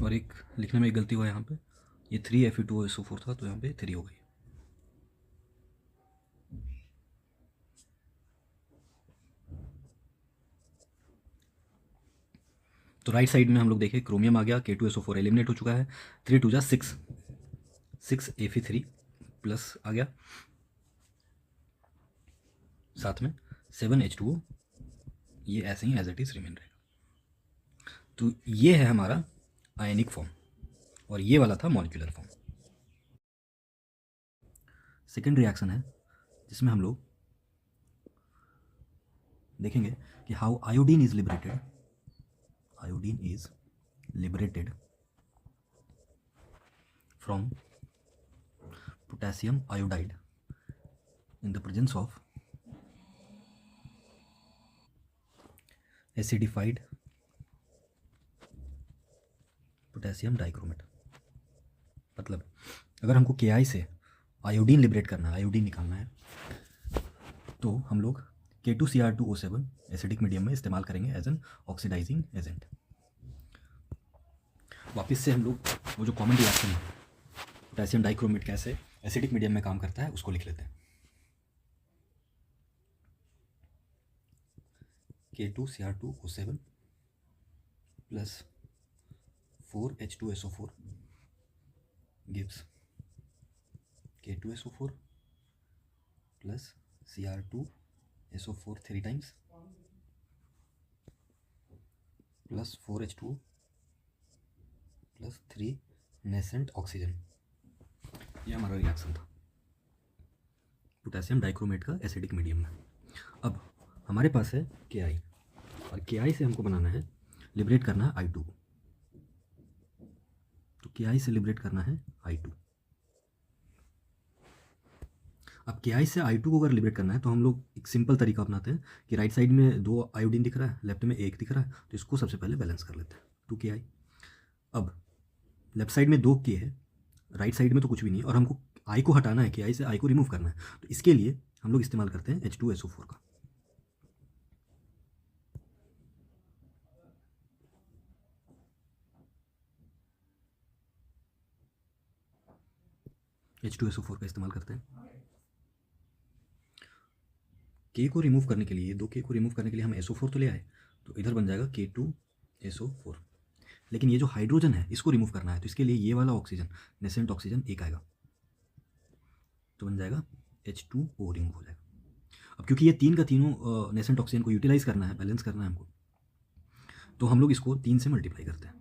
और एक लिखने में एक गलती हुआ यहाँ पे, ये 3Fe2SO4 था तो यहाँ पे 3 हो गई। तो राइट साइड में हम लोग देखें क्रोमियम आ गया, K2SO4 एलिमिनेट हो चुका है, 3 2 जा 6, 6Fe3 प्लस आ गया, साथ में 7H2O, ये ऐसे ही एज इट इज़ रिमेन रहेगा। तो ये है हमारा आयनिक फॉर्म और ये वाला था मॉलिक्यूलर फॉर्म। सेकेंड रिएक्शन है जिसमें हम लोग देखेंगे कि how iodine is liberated from potassium iodide in the presence of acidified potassium dichromate. मतलब अगर हमको Ki से आयोडीन लिबरेट करना है, आयोडीन निकालना है, तो हम लोग K2Cr2O7 एसिडिक मीडियम में इस्तेमाल करेंगे एज एन ऑक्सीडाइजिंग एजेंट। वापस से हम लोग वो जो कॉमन रिएक्शन है पोटेशियम डाइक्रोमेट कैसे एसिडिक मीडियम में काम करता है उसको लिख लेते हैं। K2Cr2O7 plus 4H2SO4 gives K2SO4 plus Cr2SO4 3 times plus 4H2O plus 3 nascent oxygen. ये हमारा रिएक्शन था पोटेशियम डाइक्रोमेट का एसिडिक मीडियम में। अब हमारे पास है Ki और Ki से हमको बनाना है, लिबरेट करना है I2 को। तो Ki से लिबरेट करना है I2। अब Ki से I2 को अगर लिबरेट करना है तो हम लोग एक सिंपल तरीका अपनाते हैं कि राइट साइड में 2 आयोडीन दिख रहा है, लेफ्ट में 1 दिख रहा है, तो इसको सबसे पहले बैलेंस कर लेते हैं 2Ki। अब लेफ्ट साइड में 2 K है, राइट साइड में तो कुछ भी नहीं है और हमको I को हटाना है, Ki से I को रिमूव करना है, तो इसके लिए हम लोग इस्तेमाल करते हैं H2SO4 का। H2SO4 का इस्तेमाल करते हैं। K को रिमूव करने के लिए, 2 K को रिमूव करने के लिए हम SO4 तो ले आए, तो इधर बन जाएगा K2SO4। लेकिन ये जो हाइड्रोजन है इसको रिमूव करना है, तो इसके लिए ये वाला ऑक्सीजन, नेसेंट ऑक्सीजन एक आएगा, तो बन जाएगा H2O रिमूव हो जाएगा। अब क्योंकि ये 3 का तीनों नेसेंट ऑक्सीजन को यूटिलाइज करना है, बैलेंस करना है हमको, तो हम लोग इसको 3 से मल्टीप्लाई करते हैं।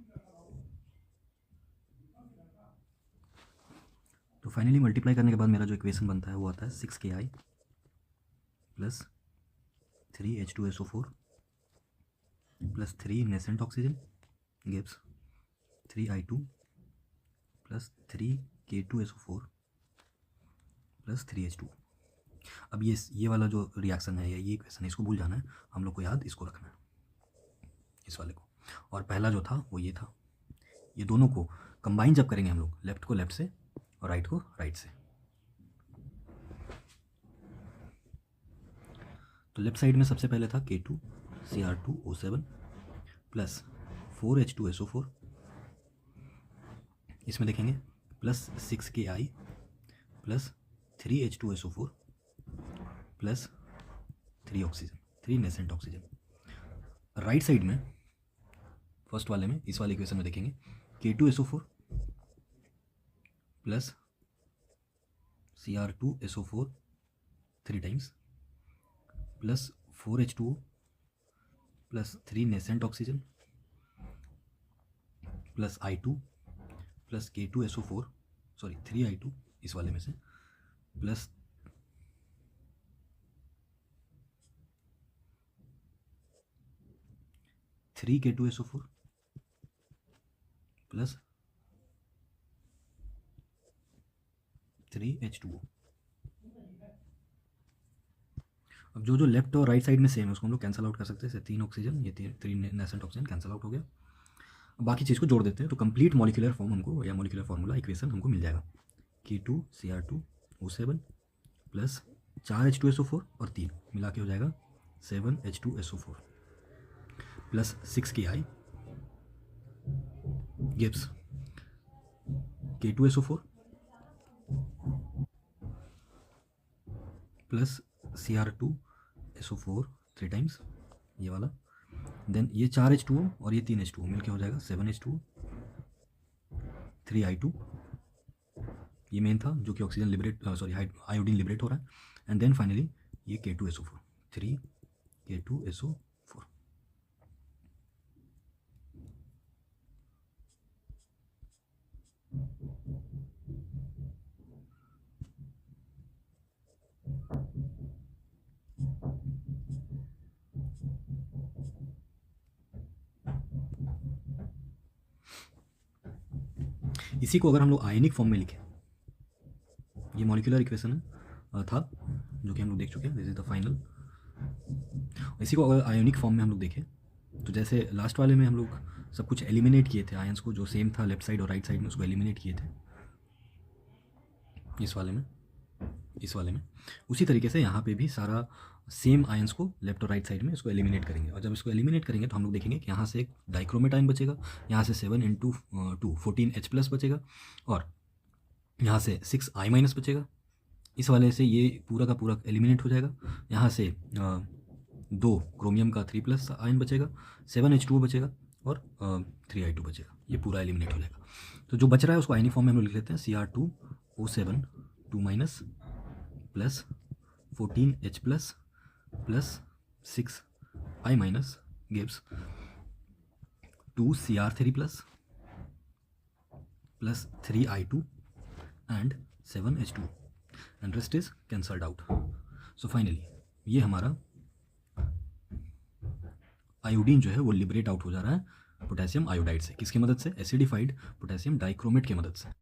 तो फाइनली मल्टीप्लाई करने के बाद मेरा जो इक्वेशन बनता है वो आता है 6Ki plus 3H2SO4 plus 3 nascent oxygen gives 3I2 plus 3K2SO4 plus 3H2। अब ये वाला जो रिएक्शन है या ये इक्वेशन है इसको भूल जाना है, हम लोग को याद इसको रखना है, इस वाले को। और पहला जो था वो ये था। ये दोनों को कंबाइन जब करेंगे हम लोग, लेफ्ट को लेफ्ट से और राइट को राइट से, तो लेफ्ट साइड में सबसे पहले था K2Cr2O7 प्लस 4H2SO4, इसमें देखेंगे plus 6Ki plus 3H2SO4 plus 3 oxygen, 3 nascent oxygen. Right side में फर्स्ट वाले में, इस वाले इक्वेशन में देखेंगे K2SO4 plus Cr2SO4 3 times plus 4H2O plus 3 nascent oxygen plus I2 plus K2SO4 sorry 3I2 इस वाले में से प्लस 3K2SO4 प्लस 3H2O। अब जो लेफ्ट और राइट साइड में सेम है उसको हम लोग कैंसिल आउट कर सकते हैं। 3 ऑक्सीजन, ये 3 नेसेंट ऑक्सीजन कैंसिल आउट हो गया। अब बाकी चीज़ को जोड़ देते हैं तो कंप्लीट मॉलिक्यूलर फॉर्म हमको या मॉलिक्यूलर फार्मूला इक्वेशन हमको मिल जाएगा। K2Cr2O7 प्लस 4H2SO4 और 3 मिला के हो जाएगा 7H2SO4 plus 6Ki gives K2SO4 plus Cr2SO4 3 times ये वाला, देन ये 4H2O और ये 3H2O मिलके हो जाएगा 7H2O 3I2, ये मेन था जो कि ऑक्सीजन लिबरेट आयोडीन लिबरेट हो रहा है, एंड देन फाइनली ये K2SO4 3 K2SO4। इसी को अगर हम लोग आयनिक फॉर्म में लिखें, ये मॉलिक्यूलर इक्वेशन था जो कि हम लोग देख चुके हैं, दिस इज द फाइनल। इसी को अगर आयोनिक फॉर्म में हम लोग देखें तो जैसे लास्ट वाले में हम लोग सब कुछ एलिमिनेट किए थे, आयंस को जो सेम था लेफ्ट साइड और राइट साइड में उसको एलिमिनेट किए थे, इस वाले में उसी तरीके से यहाँ पे भी सारा सेम आयंस को लेफ्ट और राइट साइड में इसको एलिमिनेट करेंगे। और जब इसको एलिमिनेट करेंगे तो हम लोग देखेंगे कि यहाँ से एक डाइक्रोमेट आयन बचेगा, यहाँ से 7 × 2 14H+ बचेगा, और यहाँ से 6I- बचेगा। इस वाले से ये पूरा का पूरा एलिमिनेट हो जाएगा। यहाँ से 2 क्रोमियम का 3+ आयन बचेगा, 7H2O बचेगा और 3I2 बचेगा। ये पूरा एलिमिनेट हो जाएगा। तो जो बच रहा है उसको आयनिक फॉर्म में हम लोग लिख लेते हैं Cr2O7 2- plus 14H+ plus 6I- gives 2Cr3 plus 3I2 and 7H2 and rest is cancelled out. So finally ये हमारा आयोडीन जो है वो लिबरेट आउट हो जा रहा है पोटेशियम आयोडाइड से। किसकी मदद से? एसिडिफाइड पोटेशियम डाइक्रोमेट की मदद से।